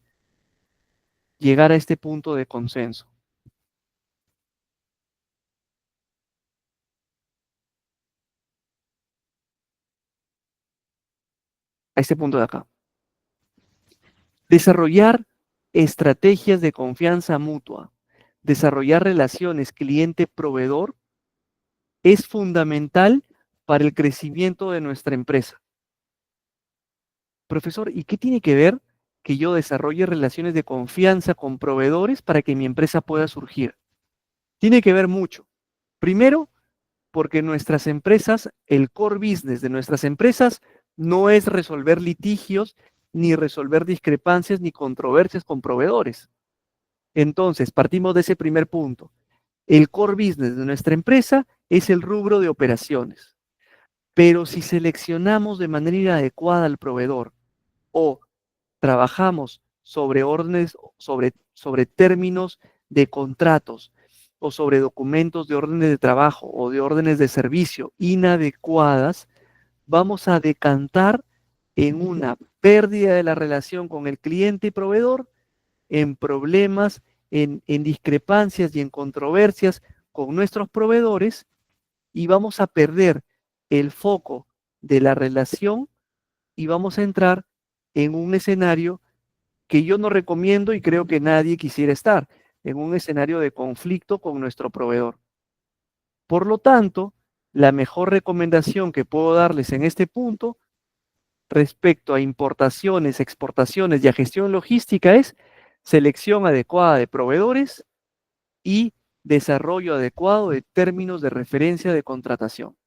Speaker 1: llegar a este punto de consenso, a este punto de acá. Desarrollar estrategias de confianza mutua, desarrollar relaciones cliente-proveedor es fundamental para el crecimiento de nuestra empresa. Profesor, ¿y qué tiene que ver que yo desarrolle relaciones de confianza con proveedores para que mi empresa pueda surgir? Tiene que ver mucho. Primero, porque nuestras empresas, el core business de nuestras empresas no es resolver litigios, ni resolver discrepancias, ni controversias con proveedores. Entonces, partimos de ese primer punto. El core business de nuestra empresa es el rubro de operaciones. Pero si seleccionamos de manera inadecuada al proveedor o trabajamos sobre órdenes, sobre términos de contratos o sobre documentos de órdenes de trabajo o de órdenes de servicio inadecuadas, vamos a decantar en una pérdida de la relación con el cliente y proveedor, en problemas, en discrepancias y en controversias con nuestros proveedores, y vamos a perder el foco de la relación y vamos a entrar en un escenario que yo no recomiendo y creo que nadie quisiera estar, en un escenario de conflicto con nuestro proveedor. Por lo tanto, la mejor recomendación que puedo darles en este punto respecto a importaciones, exportaciones y a gestión logística es selección adecuada de proveedores y desarrollo adecuado de términos de referencia de contratación.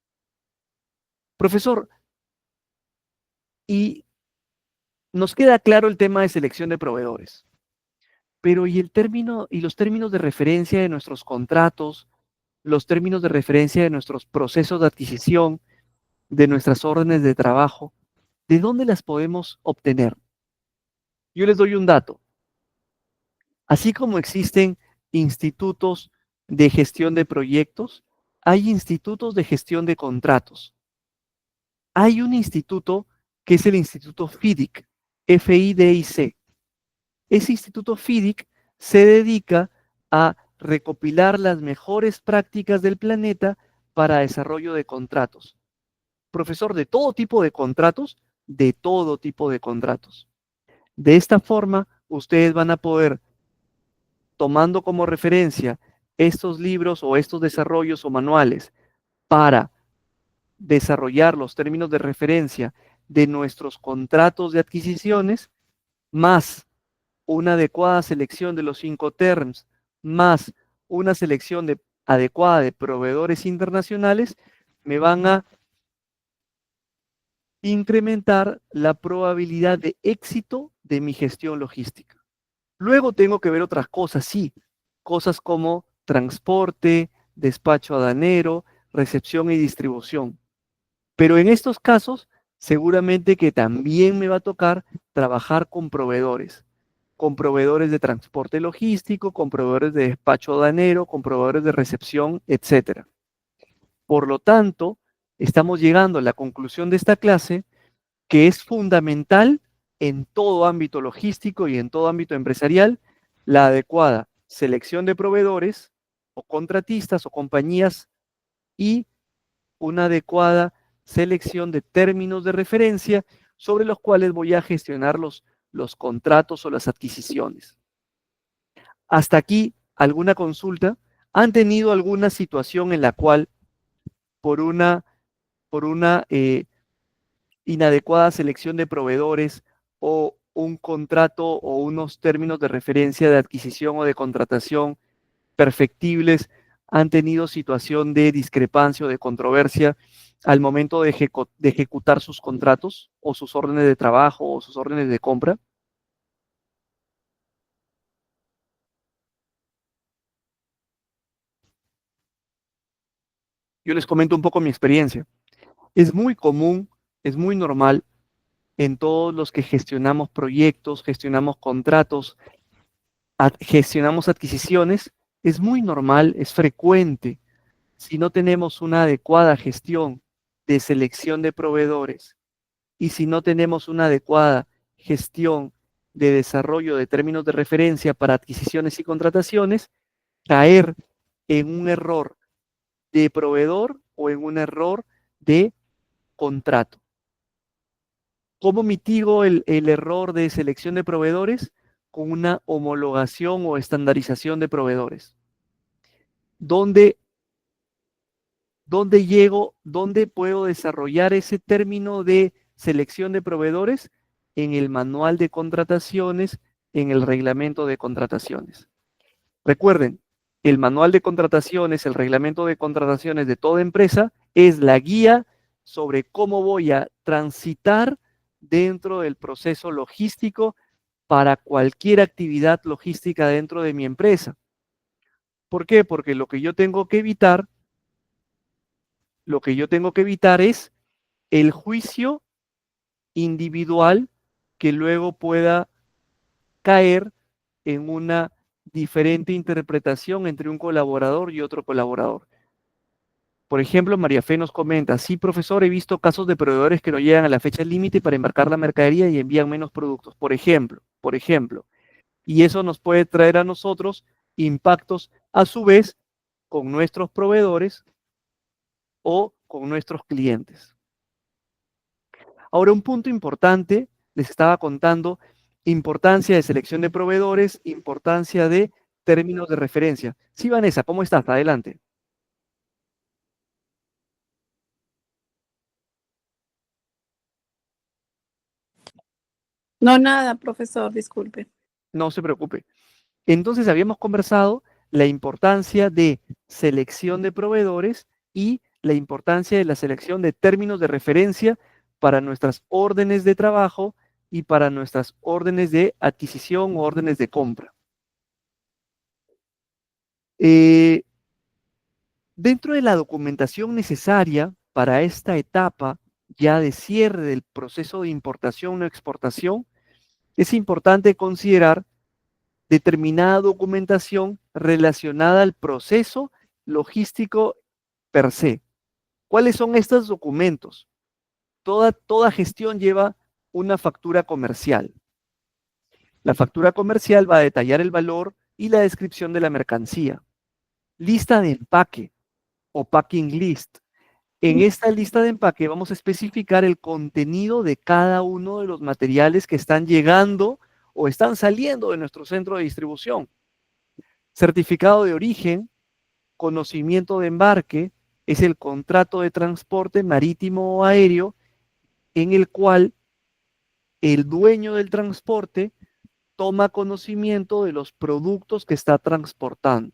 Speaker 1: Profesor, y nos queda claro el tema de selección de proveedores, pero ¿y el término y los términos de referencia de nuestros contratos, los términos de referencia de nuestros procesos de adquisición, de nuestras órdenes de trabajo? ¿De dónde las podemos obtener? Yo les doy un dato. Así como existen institutos de gestión de proyectos, hay institutos de gestión de contratos. Hay un instituto que es el Instituto FIDIC, FIDIC. Ese Instituto FIDIC se dedica a recopilar las mejores prácticas del planeta para desarrollo de contratos. Profesor, de todo tipo de contratos, de todo tipo de contratos. De esta forma, ustedes van a poder, tomando como referencia estos libros o estos desarrollos o manuales para desarrollar los términos de referencia de nuestros contratos de adquisiciones, más una adecuada selección de los 5 terms, más una selección adecuada de proveedores internacionales, me van a incrementar la probabilidad de éxito de mi gestión logística. Luego tengo que ver otras cosas, sí, cosas como transporte, despacho aduanero, recepción y distribución. Pero en estos casos, seguramente que también me va a tocar trabajar con proveedores de transporte logístico, con proveedores de despacho aduanero, con proveedores de recepción, etcétera. Por lo tanto, estamos llegando a la conclusión de esta clase que es fundamental en todo ámbito logístico y en todo ámbito empresarial la adecuada selección de proveedores o contratistas o compañías y una adecuada selección de términos de referencia sobre los cuales voy a gestionar los contratos o las adquisiciones. Hasta aquí, ¿alguna consulta? ¿Han tenido alguna situación en la cual por una inadecuada selección de proveedores o un contrato o unos términos de referencia de adquisición o de contratación perfectibles, han tenido situación de discrepancia o de controversia al momento de ejecutar sus contratos o sus órdenes de trabajo o sus órdenes de compra? Yo les comento un poco mi experiencia. Es muy común, es muy normal en todos los que gestionamos proyectos, gestionamos contratos, gestionamos adquisiciones, es muy normal, es frecuente, si no tenemos una adecuada gestión de selección de proveedores y si no tenemos una adecuada gestión de desarrollo de términos de referencia para adquisiciones y contrataciones, caer en un error de proveedor o en un error de contrato. ¿Cómo mitigo el error de selección de proveedores? Con una homologación o estandarización de proveedores. ¿Dónde, dónde llego, dónde puedo desarrollar ese término de selección de proveedores? En el manual de contrataciones, en el reglamento de contrataciones. Recuerden, El manual de contrataciones, el reglamento de contrataciones de toda empresa es la guía sobre cómo voy a transitar dentro del proceso logístico para cualquier actividad logística dentro de mi empresa. ¿Por qué? Porque lo que yo tengo que evitar es el juicio individual que luego pueda caer en una diferente interpretación entre un colaborador y otro colaborador. Por ejemplo, María Fe nos comenta, sí, profesor, he visto casos de proveedores que no llegan a la fecha límite para embarcar la mercadería y envían menos productos, por ejemplo. Y eso nos puede traer a nosotros impactos a su vez con nuestros proveedores o con nuestros clientes. Ahora, un punto importante, les estaba contando, importancia de selección de proveedores, importancia de términos de referencia. Sí, Vanessa, ¿cómo estás? Adelante.
Speaker 2: No, nada, profesor, disculpe.
Speaker 1: No se preocupe. Entonces habíamos conversado la importancia de selección de proveedores y la importancia de la selección de términos de referencia para nuestras órdenes de trabajo y para nuestras órdenes de adquisición o órdenes de compra. Eh, Dentro de la documentación necesaria para esta etapa ya de cierre del proceso de importación o exportación, es importante considerar determinada documentación relacionada al proceso logístico per se. ¿Cuáles son estos documentos? Toda gestión lleva una factura comercial. La factura comercial va a detallar el valor y la descripción de la mercancía. Lista de empaque o packing list. En esta lista de empaque vamos a especificar el contenido de cada uno de los materiales que están llegando o están saliendo de nuestro centro de distribución. Certificado de origen, conocimiento de embarque, es el contrato de transporte marítimo o aéreo en el cual el dueño del transporte toma conocimiento de los productos que está transportando.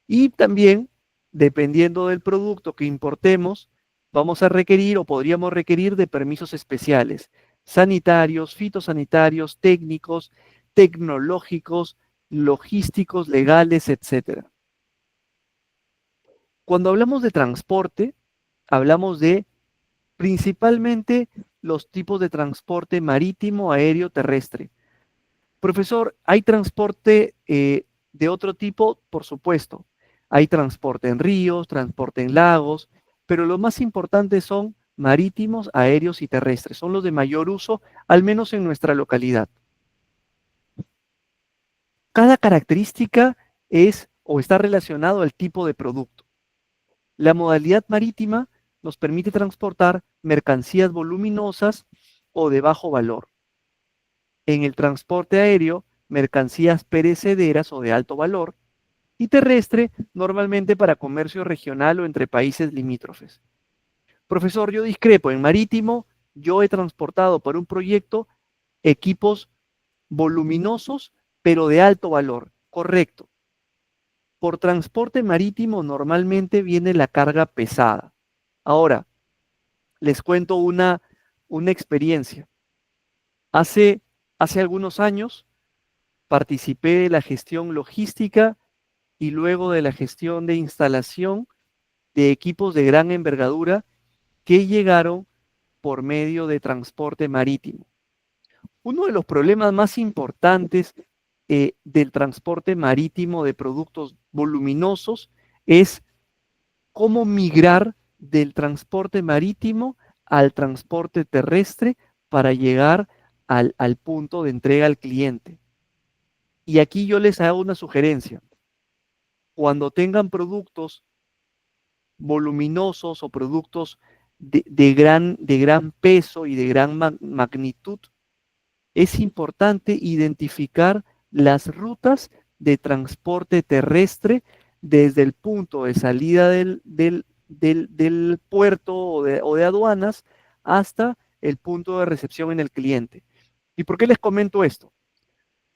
Speaker 1: Y también, dependiendo del producto que importemos, vamos a requerir o podríamos requerir de permisos especiales, sanitarios, fitosanitarios, técnicos, tecnológicos, logísticos, legales, etcétera. Cuando hablamos de transporte, hablamos de principalmente los tipos de transporte marítimo, aéreo, terrestre. Profesor, ¿hay transporte de otro tipo? Por supuesto. Hay transporte en ríos, transporte en lagos, pero lo más importante son marítimos, aéreos y terrestres. Son los de mayor uso, al menos en nuestra localidad. Cada característica es o está relacionado al tipo de producto. La modalidad marítima nos permite transportar mercancías voluminosas o de bajo valor. En el transporte aéreo, mercancías perecederas o de alto valor. Y terrestre, normalmente para comercio regional o entre países limítrofes. Profesor, yo discrepo. En marítimo, yo he transportado para un proyecto equipos voluminosos, pero de alto valor. Correcto. Por transporte marítimo normalmente viene la carga pesada. Ahora, les cuento una experiencia. Hace, hace algunos años participé de la gestión logística y luego de la gestión de instalación de equipos de gran envergadura que llegaron por medio de transporte marítimo. Uno de los problemas más importantes del transporte marítimo de productos voluminosos es cómo migrar del transporte marítimo al transporte terrestre para llegar al punto de entrega al cliente. Y aquí yo les hago una sugerencia. Cuando tengan productos voluminosos o productos de gran peso y de gran magnitud, es importante identificar las rutas de transporte terrestre desde el punto de salida del puerto o de aduanas hasta el punto de recepción en el cliente. ¿Y por qué les comento esto?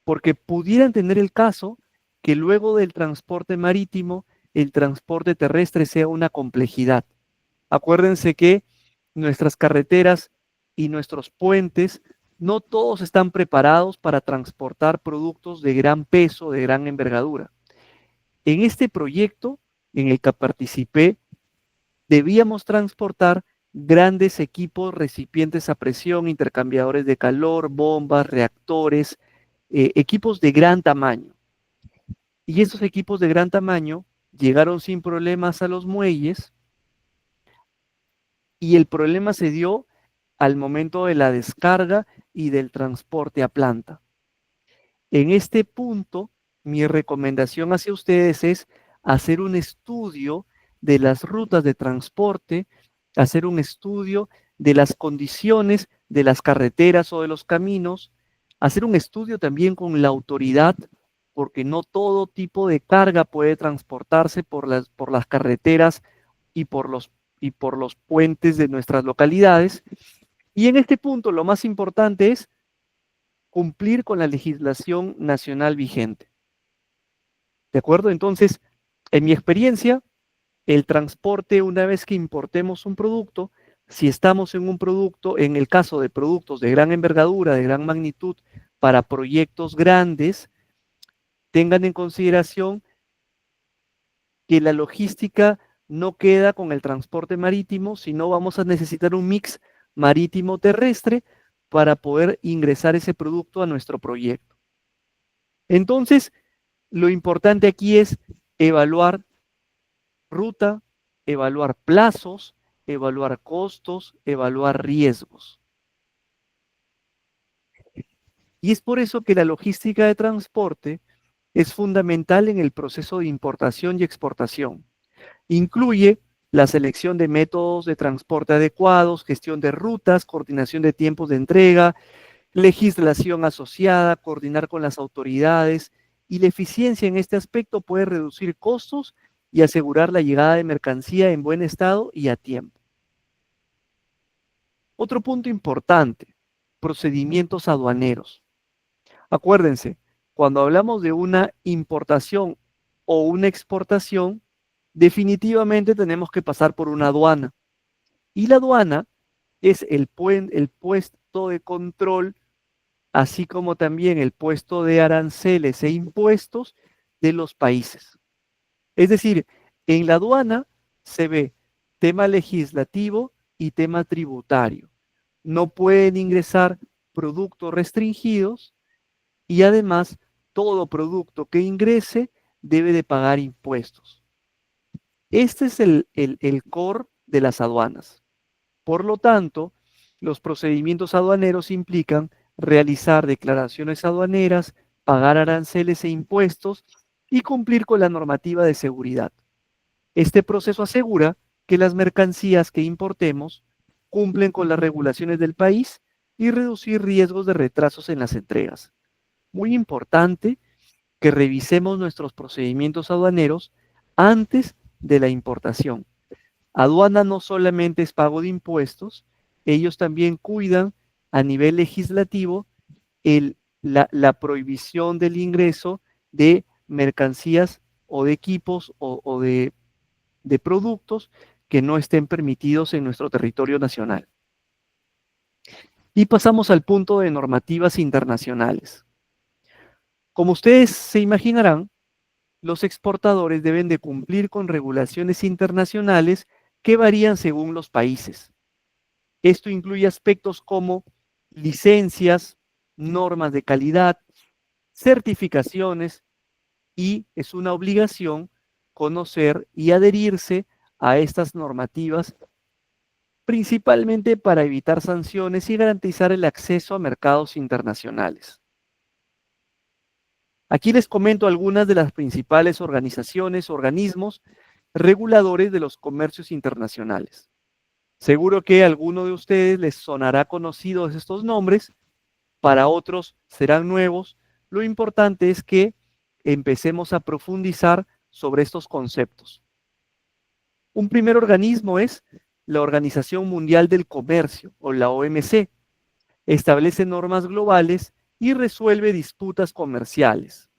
Speaker 1: Porque pudieran tener el caso que luego del transporte marítimo, el transporte terrestre sea una complejidad. Acuérdense que nuestras carreteras y nuestros puentes, no todos están preparados para transportar productos de gran peso, de gran envergadura. En este proyecto en el que participé, debíamos transportar grandes equipos, recipientes a presión, intercambiadores de calor, bombas, reactores, equipos de gran tamaño. Y esos equipos de gran tamaño llegaron sin problemas a los muelles y el problema se dio al momento de la descarga y del transporte a planta. En este punto, mi recomendación hacia ustedes es hacer un estudio de las rutas de transporte, hacer un estudio de las condiciones de las carreteras o de los caminos, hacer un estudio también con la autoridad, porque no todo tipo de carga puede transportarse por las carreteras y y por los puentes de nuestras localidades. Y en este punto lo más importante es cumplir con la legislación nacional vigente. ¿De acuerdo? Entonces, en mi experiencia, el transporte, una vez que importemos un producto, si estamos en un producto, en el caso de productos de gran envergadura, de gran magnitud, para proyectos grandes, tengan en consideración que la logística no queda con el transporte marítimo, sino vamos a necesitar un mix marítimo terrestre para poder ingresar ese producto a nuestro proyecto. Entonces, lo importante aquí es evaluar ruta, evaluar plazos, evaluar costos, evaluar riesgos. Y es por eso que la logística de transporte es fundamental en el proceso de importación y exportación. Incluye la selección de métodos de transporte adecuados, gestión de rutas, coordinación de tiempos de entrega, legislación asociada, coordinar con las autoridades, y la eficiencia en este aspecto puede reducir costos y asegurar la llegada de mercancía en buen estado y a tiempo. Otro punto importante, procedimientos aduaneros. Acuérdense, cuando hablamos de una importación o una exportación, definitivamente tenemos que pasar por una aduana. Y la aduana es el puesto de control, así como también el puesto de aranceles e impuestos de los países. Es decir, en la aduana se ve tema legislativo y tema tributario. No pueden ingresar productos restringidos y además todo producto que ingrese debe de pagar impuestos. Este es el core de las aduanas. Por lo tanto, los procedimientos aduaneros implican realizar declaraciones aduaneras, pagar aranceles e impuestos y cumplir con la normativa de seguridad. Este proceso asegura que las mercancías que importemos cumplen con las regulaciones del país y reducir riesgos de retrasos en las entregas. Muy importante que revisemos nuestros procedimientos aduaneros antes de la importación. Aduana no solamente es pago de impuestos, ellos también cuidan a nivel legislativo la prohibición del ingreso de mercancías o de equipos o de productos que no estén permitidos en nuestro territorio nacional. Y pasamos al punto de normativas internacionales. Como ustedes se imaginarán, los exportadores deben de cumplir con regulaciones internacionales que varían según los países. Esto incluye aspectos como licencias, normas de calidad, certificaciones, y es una obligación conocer y adherirse a estas normativas, principalmente para evitar sanciones y garantizar el acceso a mercados internacionales. Aquí les comento algunas de las principales organizaciones, organismos reguladores de los comercios internacionales. Seguro que a alguno de ustedes les sonará conocidos estos nombres, para otros serán nuevos. Lo importante es que empecemos a profundizar sobre estos conceptos. Un primer organismo es la Organización Mundial del Comercio, o la OMC. Establece normas globales y resuelve disputas comerciales.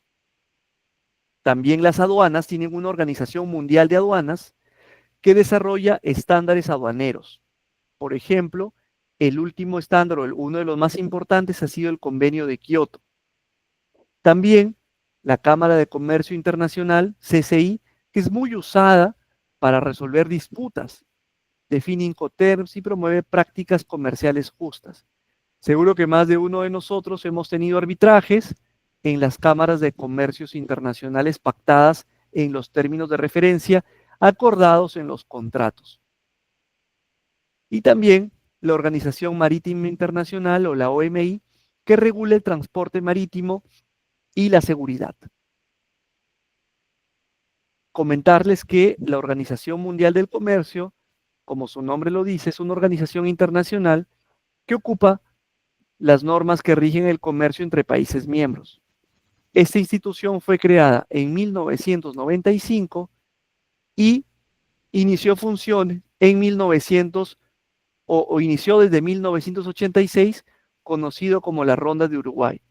Speaker 1: También las aduanas tienen una organización mundial de aduanas que desarrolla estándares aduaneros. Por ejemplo, el último estándar, o uno de los más importantes, ha sido el Convenio de Kioto. También la Cámara de Comercio Internacional, CCI, que es muy usada para resolver disputas, define Incoterms y promueve prácticas comerciales justas. Seguro que más de uno de nosotros hemos tenido arbitrajes en las cámaras de comercios internacionales pactadas en los términos de referencia acordados en los contratos. Y también la Organización Marítima Internacional, o la OMI, que regula el transporte marítimo y la seguridad. Comentarles que la Organización Mundial del Comercio, como su nombre lo dice, es una organización internacional que ocupa las normas que rigen el comercio entre países miembros. Esta institución fue creada en 1995 y inició funciones en 1900 o inició desde 1986, conocido como la Ronda de Uruguay.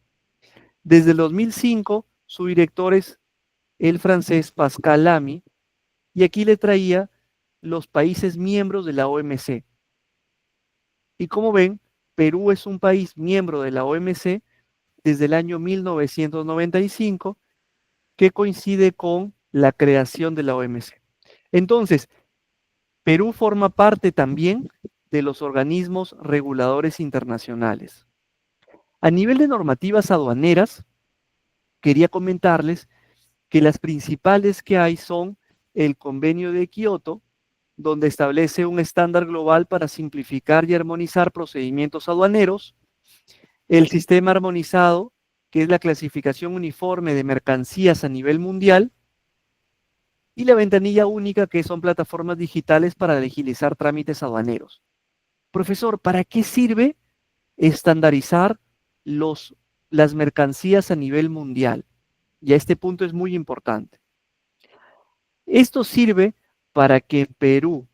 Speaker 1: Desde el 2005, su director es el francés Pascal Lamy, y aquí le traía los países miembros de la OMC. Y como ven, Perú es un país miembro de la OMC desde el año 1995, que coincide con la creación de la OMC. Entonces, Perú forma parte también de los organismos reguladores internacionales. A nivel de normativas aduaneras, quería comentarles que las principales que hay son el Convenio de Kioto, donde establece un estándar global para simplificar y armonizar procedimientos aduaneros, el sistema armonizado, que es la clasificación uniforme de mercancías a nivel mundial, y la ventanilla única, que son plataformas digitales para agilizar trámites aduaneros. Profesor, ¿para qué sirve estandarizar las mercancías a nivel mundial? Y a este punto es muy importante. Esto sirve para que en Perú,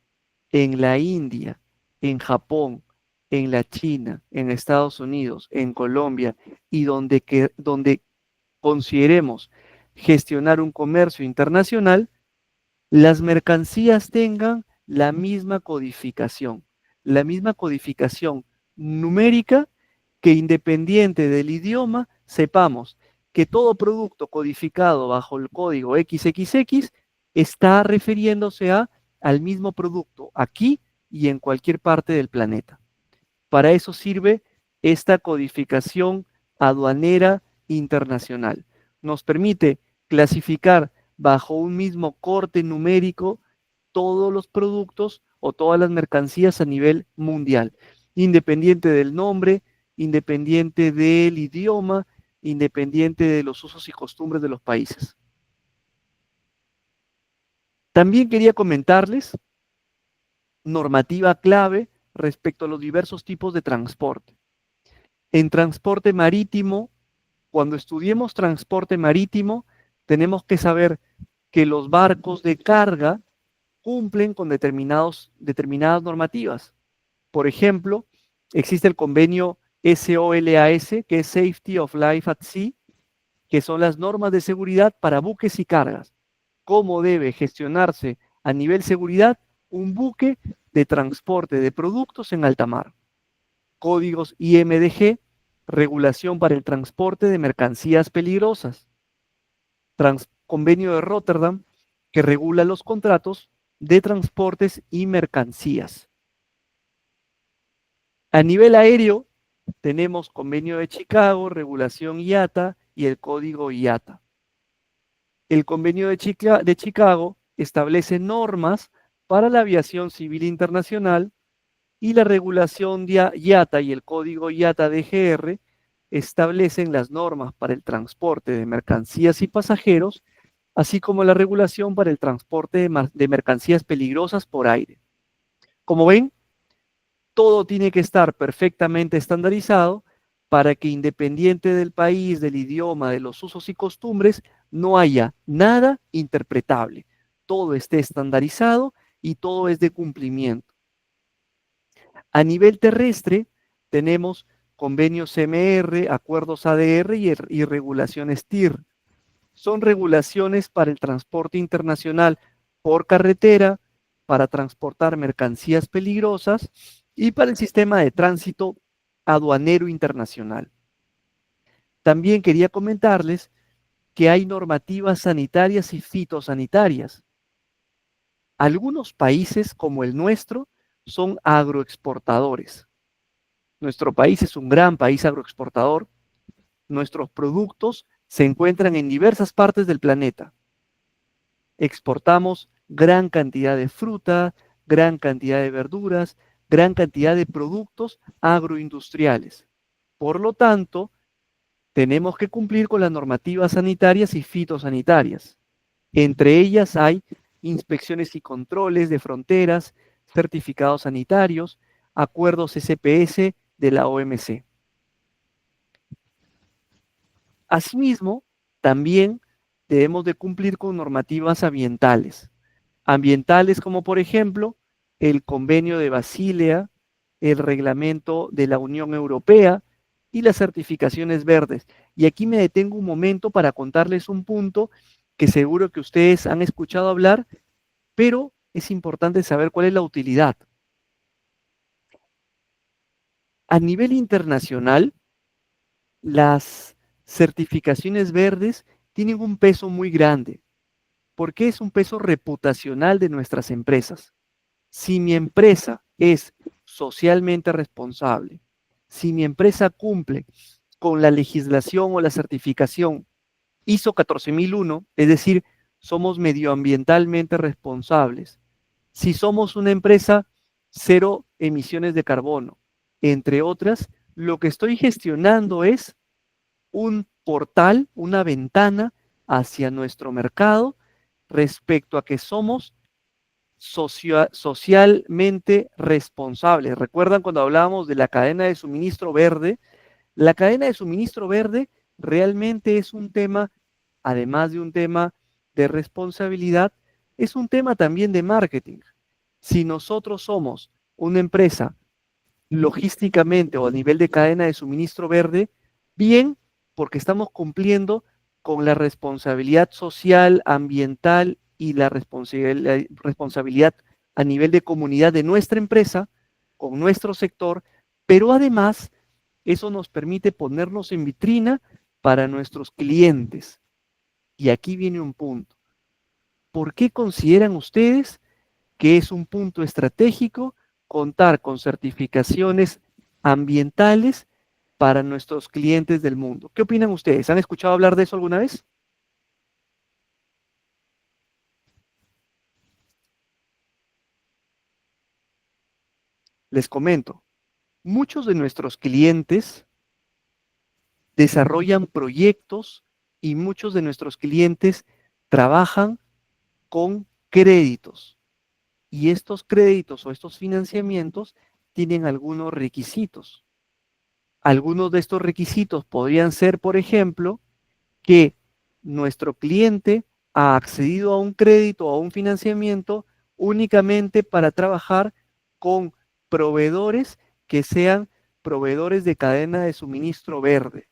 Speaker 1: en la India, en Japón, en la China, en Estados Unidos, en Colombia y donde consideremos gestionar un comercio internacional, las mercancías tengan la misma codificación numérica, que independiente del idioma, sepamos que todo producto codificado bajo el código XXX está refiriéndose al mismo producto aquí y en cualquier parte del planeta. Para eso sirve esta codificación aduanera internacional. Nos permite clasificar bajo un mismo corte numérico todos los productos o todas las mercancías a nivel mundial, independiente del nombre, independiente del idioma, independiente de los usos y costumbres de los países. También quería comentarles normativa clave respecto a los diversos tipos de transporte. En transporte marítimo, cuando estudiemos transporte marítimo, tenemos que saber que los barcos de carga cumplen con determinadas normativas. Por ejemplo, existe el convenio SOLAS, que es Safety of Life at Sea, que son las normas de seguridad para buques y cargas. ¿Cómo debe gestionarse a nivel seguridad un buque de transporte de productos en alta mar? Códigos IMDG, regulación para el transporte de mercancías peligrosas. Convenio de Rotterdam, que regula los contratos de transportes y mercancías. A nivel aéreo, tenemos Convenio de Chicago, regulación IATA y el código IATA. El Convenio de Chicago establece normas para la aviación civil internacional, y la regulación de IATA y el código IATA DGR establecen las normas para el transporte de mercancías y pasajeros, así como la regulación para el transporte de mercancías peligrosas por aire. Como ven, todo tiene que estar perfectamente estandarizado para que, independiente del país, del idioma, de los usos y costumbres, no haya nada interpretable. Todo esté estandarizado y todo es de cumplimiento. A nivel terrestre, tenemos convenios CMR, acuerdos ADR y regulaciones TIR. son regulaciones para el transporte internacional por carretera, para transportar mercancías peligrosas y para el sistema de tránsito aduanero internacional. También quería comentarles que hay normativas sanitarias y fitosanitarias. Algunos países, como el nuestro, son agroexportadores. Nuestro país es un gran país agroexportador. Nuestros productos se encuentran en diversas partes del planeta. Exportamos gran cantidad de fruta, gran cantidad de verduras, gran cantidad de productos agroindustriales. Por lo tanto, tenemos que cumplir con las normativas sanitarias y fitosanitarias. Entre ellas hay inspecciones y controles de fronteras, certificados sanitarios, acuerdos SPS de la OMC. Asimismo, también debemos de cumplir con normativas ambientales. Ambientales como por ejemplo el Convenio de Basilea, el Reglamento de la Unión Europea y las certificaciones verdes. Y aquí me detengo un momento para contarles un punto que seguro que ustedes han escuchado hablar, pero es importante saber cuál es la utilidad. A nivel internacional, las certificaciones verdes tienen un peso muy grande, porque es un peso reputacional de nuestras empresas. Si mi empresa es socialmente responsable, si mi empresa cumple con la legislación o la certificación ISO 14001, es decir, somos medioambientalmente responsables, si somos una empresa cero emisiones de carbono, entre otras, lo que estoy gestionando es un portal, una ventana hacia nuestro mercado respecto a que somos socialmente responsables. ¿Recuerdan cuando hablábamos de la cadena de suministro verde? La cadena de suministro verde realmente es un tema, además de un tema de responsabilidad, es un tema también de marketing. Si nosotros somos una empresa logísticamente o a nivel de cadena de suministro verde, bien, porque estamos cumpliendo con la responsabilidad social, ambiental y la responsabilidad a nivel de comunidad de nuestra empresa, con nuestro sector, pero además eso nos permite ponernos en vitrina para nuestros clientes. Y aquí viene un punto. ¿Por qué consideran ustedes que es un punto estratégico contar con certificaciones ambientales para nuestros clientes del mundo? ¿Qué opinan ustedes? ¿Han escuchado hablar de eso alguna vez? Les comento, muchos de nuestros clientes desarrollan proyectos y muchos de nuestros clientes trabajan con créditos. Y estos créditos o estos financiamientos tienen algunos requisitos. Algunos de estos requisitos podrían ser, por ejemplo, que nuestro cliente ha accedido a un crédito o a un financiamiento únicamente para trabajar con proveedores que sean proveedores de cadena de suministro verde.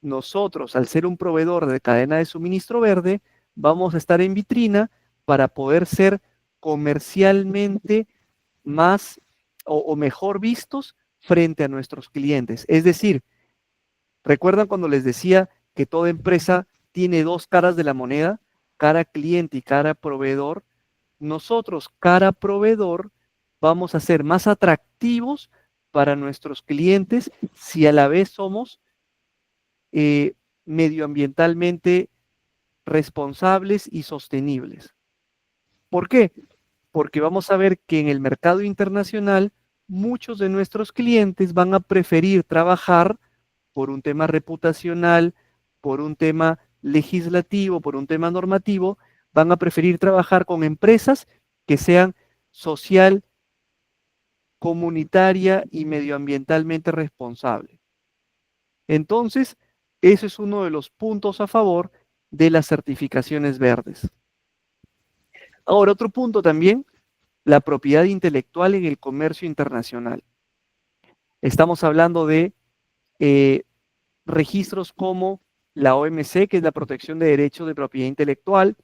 Speaker 1: Nosotros, al ser un proveedor de cadena de suministro verde, vamos a estar en vitrina para poder ser comercialmente más o mejor vistos frente a nuestros clientes. Es decir, ¿recuerdan cuando les decía que toda empresa tiene dos caras de la moneda, cara cliente y cara proveedor? Nosotros, cara proveedor, vamos a ser más atractivos para nuestros clientes si a la vez somos eh, medioambientalmente responsables y sostenibles. ¿Por qué? Porque vamos a ver que en el mercado internacional muchos de nuestros clientes van a preferir trabajar por un tema reputacional, por un tema legislativo, por un tema normativo, van a preferir trabajar con empresas que sean social, comunitaria y medioambientalmente responsables. Entonces, ese es uno de los puntos a favor de las certificaciones verdes. Ahora, otro punto también, la propiedad intelectual en el comercio internacional. Estamos hablando de registros como la OMC, que es la protección de derechos de propiedad intelectual,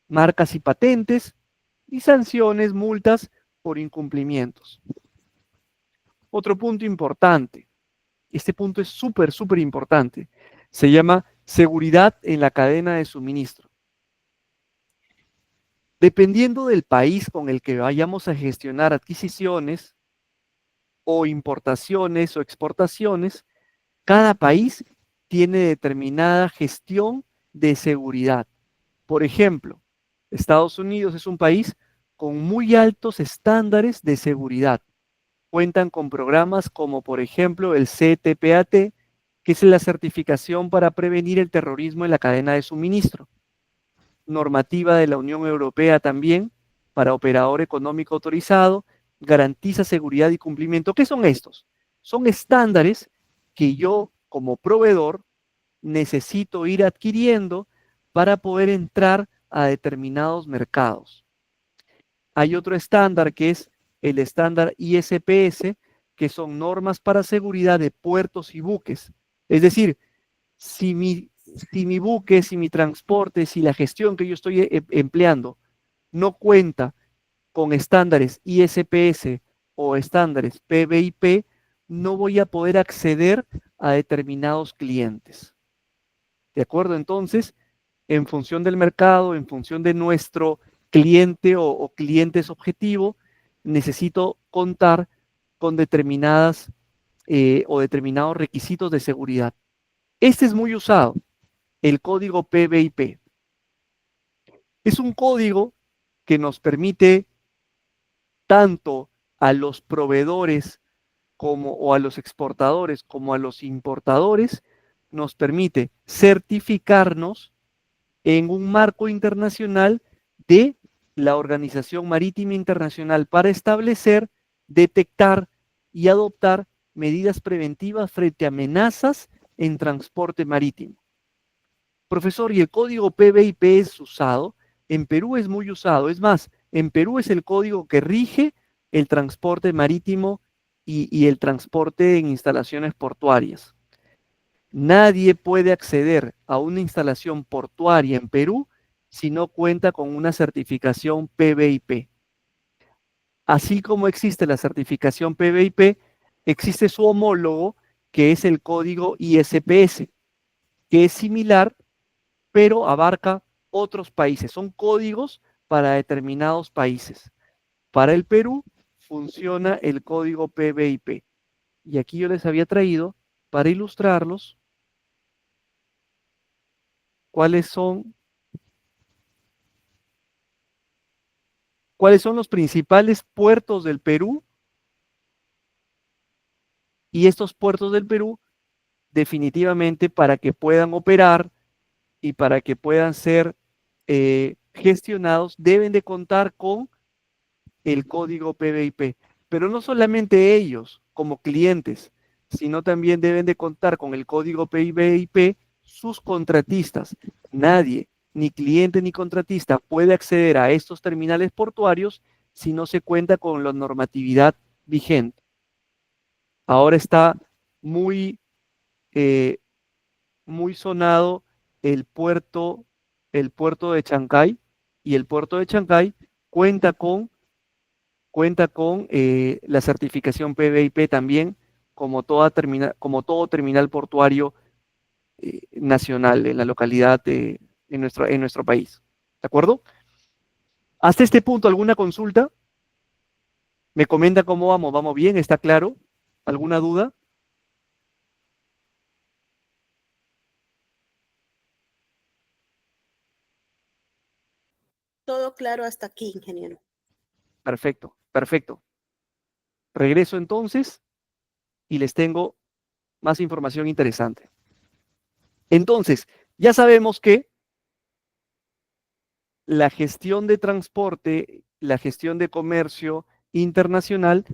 Speaker 1: marcas y patentes, y sanciones, multas por incumplimientos. Otro punto importante, este punto es súper importante, se llama seguridad en la cadena de suministro. Dependiendo del país con el que vayamos a gestionar adquisiciones o importaciones o exportaciones, cada país tiene determinada gestión de seguridad. Por ejemplo, Estados Unidos es un país con muy altos estándares de seguridad. Cuentan con programas como, por ejemplo, el CTPAT, que es la certificación para prevenir el terrorismo en la cadena de suministro. Normativa de la Unión Europea también, para operador económico autorizado, garantiza seguridad y cumplimiento. ¿Qué son estos? Son estándares que yo, como proveedor, necesito ir adquiriendo para poder entrar a determinados mercados. Hay otro estándar que es el estándar ISPS, que son normas para seguridad de puertos y buques. Es decir, si mi buque, si mi transporte, si la gestión que yo estoy empleando no cuenta con estándares ISPS o estándares PBIP, no voy a poder acceder a determinados clientes. ¿De acuerdo? Entonces, en función del mercado, en función de nuestro cliente o clientes objetivo, necesito contar con determinadas o determinados requisitos de seguridad. Este es muy usado, el código PBIP. Es un código que nos permite tanto a los proveedores como o a los exportadores como a los importadores, nos permite certificarnos en un marco internacional de la Organización Marítima Internacional para establecer, detectar y adoptar medidas preventivas frente a amenazas en transporte marítimo. Profesor, ¿y el código PBIP es usado? En Perú es muy usado. Es más, en Perú es el código que rige el transporte marítimo y el transporte en instalaciones portuarias. Nadie puede acceder a una instalación portuaria en Perú si no cuenta con una certificación PBIP. Así como existe la certificación PBIP, existe su homólogo, que es el código ISPS, que es similar, pero abarca otros países. Son códigos para determinados países. Para el Perú funciona el código PBIP. Y aquí yo les había traído, para ilustrarlos, cuáles son los principales puertos del Perú, y estos puertos del Perú definitivamente para que puedan operar y para que puedan ser gestionados deben de contar con el código PBIP. Pero no solamente ellos como clientes, sino también deben de contar con el código PBIP sus contratistas. Nadie, ni cliente ni contratista, puede acceder a estos terminales portuarios si no se cuenta con la normatividad vigente. Ahora está muy, eh, muy sonado el puerto, el puerto de Chancay, y el puerto de Chancay cuenta con la certificación PBIP también, como todo terminal portuario nacional en la localidad en nuestro país. ¿De acuerdo? Hasta este punto, ¿alguna consulta? ¿Me comenta cómo vamos? ¿Vamos bien? ¿Está claro? ¿Alguna duda?
Speaker 3: Todo claro hasta aquí, ingeniero.
Speaker 1: Perfecto, perfecto. Regreso entonces y les tengo más información interesante. Entonces, ya sabemos que la gestión de transporte, la gestión de comercio internacional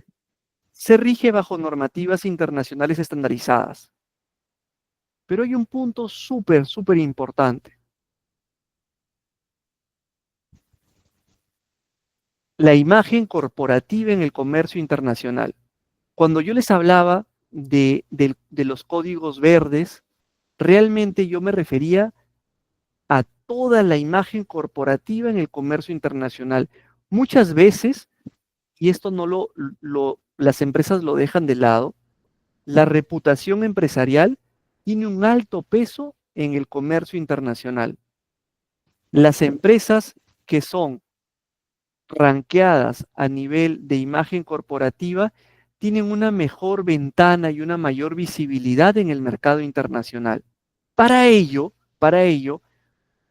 Speaker 1: se rige bajo normativas internacionales estandarizadas. Pero hay un punto súper importante. La imagen corporativa en el comercio internacional. Cuando yo les hablaba de los códigos verdes, realmente yo me refería a toda la imagen corporativa en el comercio internacional. Muchas veces, y esto no las empresas lo dejan de lado, la reputación empresarial tiene un alto peso en el comercio internacional. Las empresas que son ranqueadas a nivel de imagen corporativa tienen una mejor ventana y una mayor visibilidad en el mercado internacional. Para ello,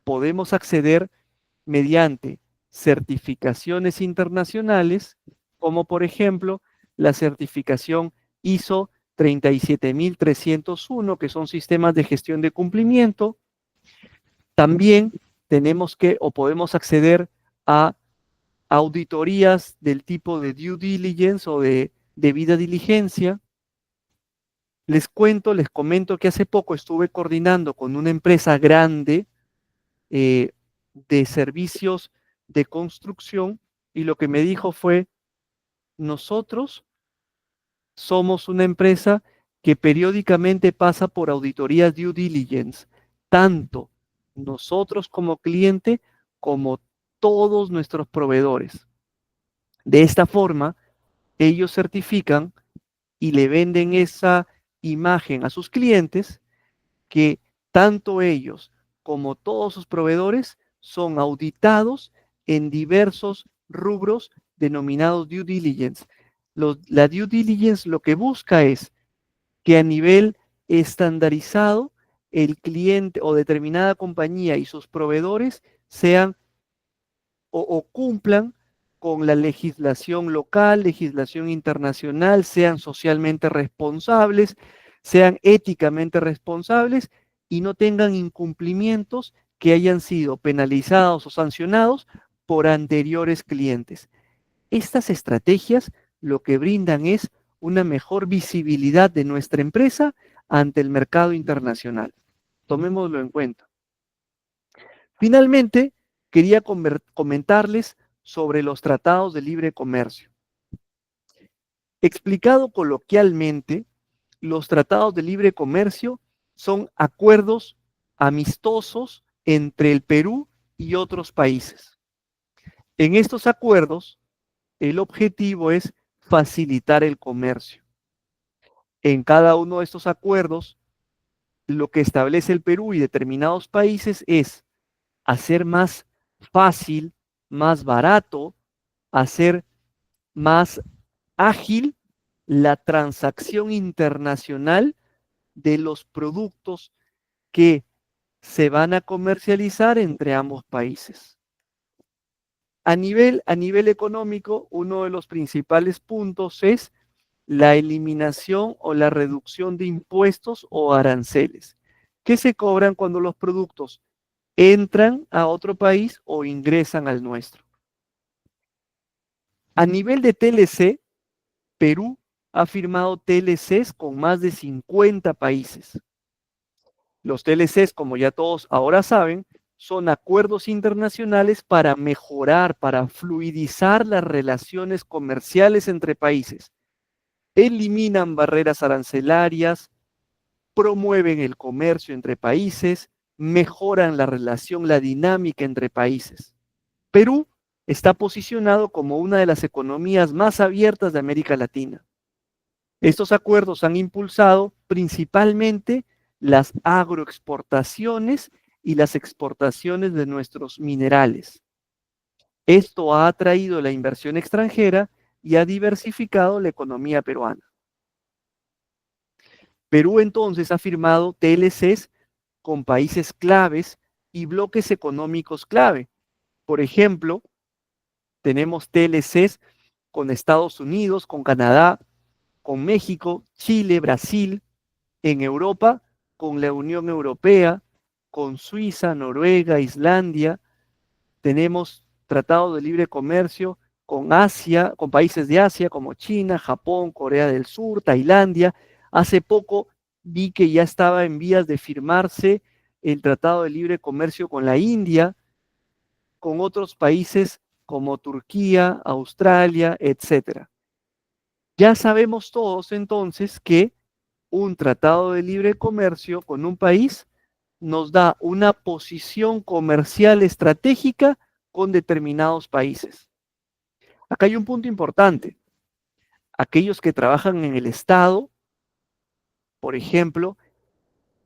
Speaker 1: podemos acceder mediante certificaciones internacionales, como por ejemplo la certificación ISO 37301, que son sistemas de gestión de cumplimiento. También tenemos que o podemos acceder a auditorías del tipo de due diligence o de debida diligencia. Les comento que hace poco estuve coordinando con una empresa grande de servicios de construcción y lo que me dijo fue, nosotros somos una empresa que periódicamente pasa por auditorías due diligence, tanto nosotros como cliente como todos nuestros proveedores. De esta forma, ellos certifican y le venden esa imagen a sus clientes que tanto ellos como todos sus proveedores son auditados en diversos rubros denominados due diligence. La due diligence lo que busca es que a nivel estandarizado el cliente o determinada compañía y sus proveedores sean o cumplan con la legislación local, legislación internacional, sean socialmente responsables, sean éticamente responsables y no tengan incumplimientos que hayan sido penalizados o sancionados por anteriores clientes. Estas estrategias lo que brindan es una mejor visibilidad de nuestra empresa ante el mercado internacional. Tomémoslo en cuenta. Finalmente, quería comentarles sobre los tratados de libre comercio. Explicado coloquialmente, los tratados de libre comercio son acuerdos amistosos entre el Perú y otros países. En estos acuerdos, el objetivo es facilitar el comercio. En cada uno de estos acuerdos, lo que establece el Perú y determinados países es hacer más fácil, más barato, hacer más ágil la transacción internacional de los productos que se van a comercializar entre ambos países. A nivel económico, uno de los principales puntos es la eliminación o la reducción de impuestos o aranceles que se cobran cuando los productos entran a otro país o ingresan al nuestro. A nivel de TLC, Perú ha firmado TLCs con más de 50 países. Los TLCs, como ya todos ahora saben, son acuerdos internacionales para mejorar, para fluidizar las relaciones comerciales entre países. Eliminan barreras arancelarias, promueven el comercio entre países, mejoran la relación, la dinámica entre países. Perú está posicionado como una de las economías más abiertas de América Latina. Estos acuerdos han impulsado principalmente las agroexportaciones y las exportaciones de nuestros minerales. Esto ha atraído la inversión extranjera y ha diversificado la economía peruana. Perú entonces ha firmado TLCs con países claves y bloques económicos clave. Por ejemplo, tenemos TLCs con Estados Unidos, con Canadá, con México, Chile, Brasil, en Europa, con la Unión Europea, con Suiza, Noruega, Islandia. Tenemos tratados de libre comercio con Asia, con países de Asia como China, Japón, Corea del Sur, Tailandia. Hace poco vi que ya estaba en vías de firmarse el tratado de libre comercio con la India, con otros países como Turquía, Australia, etc. Ya sabemos todos entonces que un tratado de libre comercio con un país nos da una posición comercial estratégica con determinados países. Acá hay un punto importante. Aquellos que trabajan en el Estado, por ejemplo,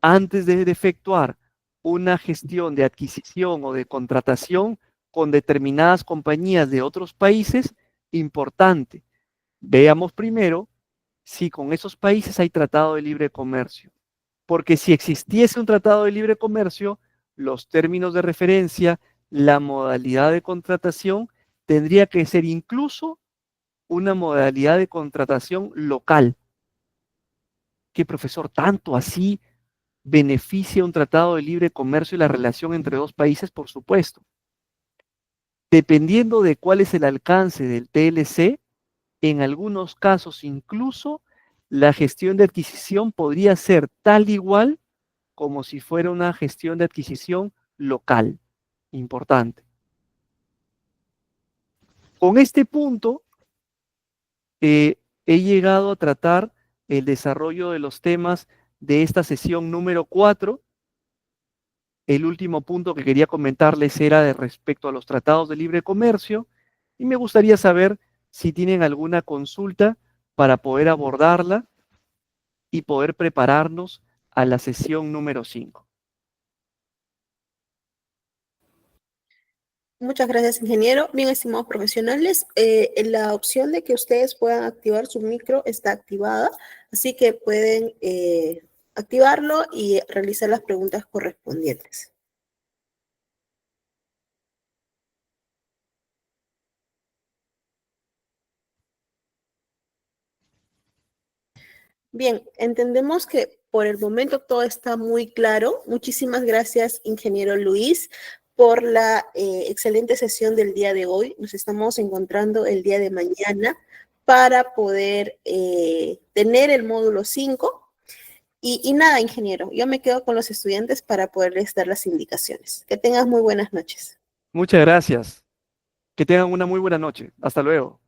Speaker 1: antes de efectuar una gestión de adquisición o de contratación con determinadas compañías de otros países, importante. Veamos primero si con esos países hay tratado de libre comercio. Porque si existiese un tratado de libre comercio, los términos de referencia, la modalidad de contratación, tendría que ser incluso una modalidad de contratación local. ¿Qué, profesor? ¿Tanto así beneficia un tratado de libre comercio y la relación entre dos países? Por supuesto. Dependiendo de cuál es el alcance del TLC, en algunos casos incluso la gestión de adquisición podría ser tal igual como si fuera una gestión de adquisición local. Importante. Con este punto, he llegado a tratar el desarrollo de los temas de esta sesión número 4. El último punto que quería comentarles era de respecto a los tratados de libre comercio y me gustaría saber si tienen alguna consulta para poder abordarla y poder prepararnos a la sesión número 5.
Speaker 3: Muchas gracias, ingeniero. Bien, estimados profesionales, la opción de que ustedes puedan activar su micro está activada, así que pueden activarlo y realizar las preguntas correspondientes. Bien, entendemos que por el momento todo está muy claro. Muchísimas gracias, ingeniero Luis, por la excelente sesión del día de hoy. Nos estamos encontrando el día de mañana para poder tener el módulo 5. Y nada, ingeniero, yo me quedo con los estudiantes para poderles dar las indicaciones. Que tengas muy buenas noches.
Speaker 1: Muchas gracias. Que tengan una muy buena noche. Hasta luego.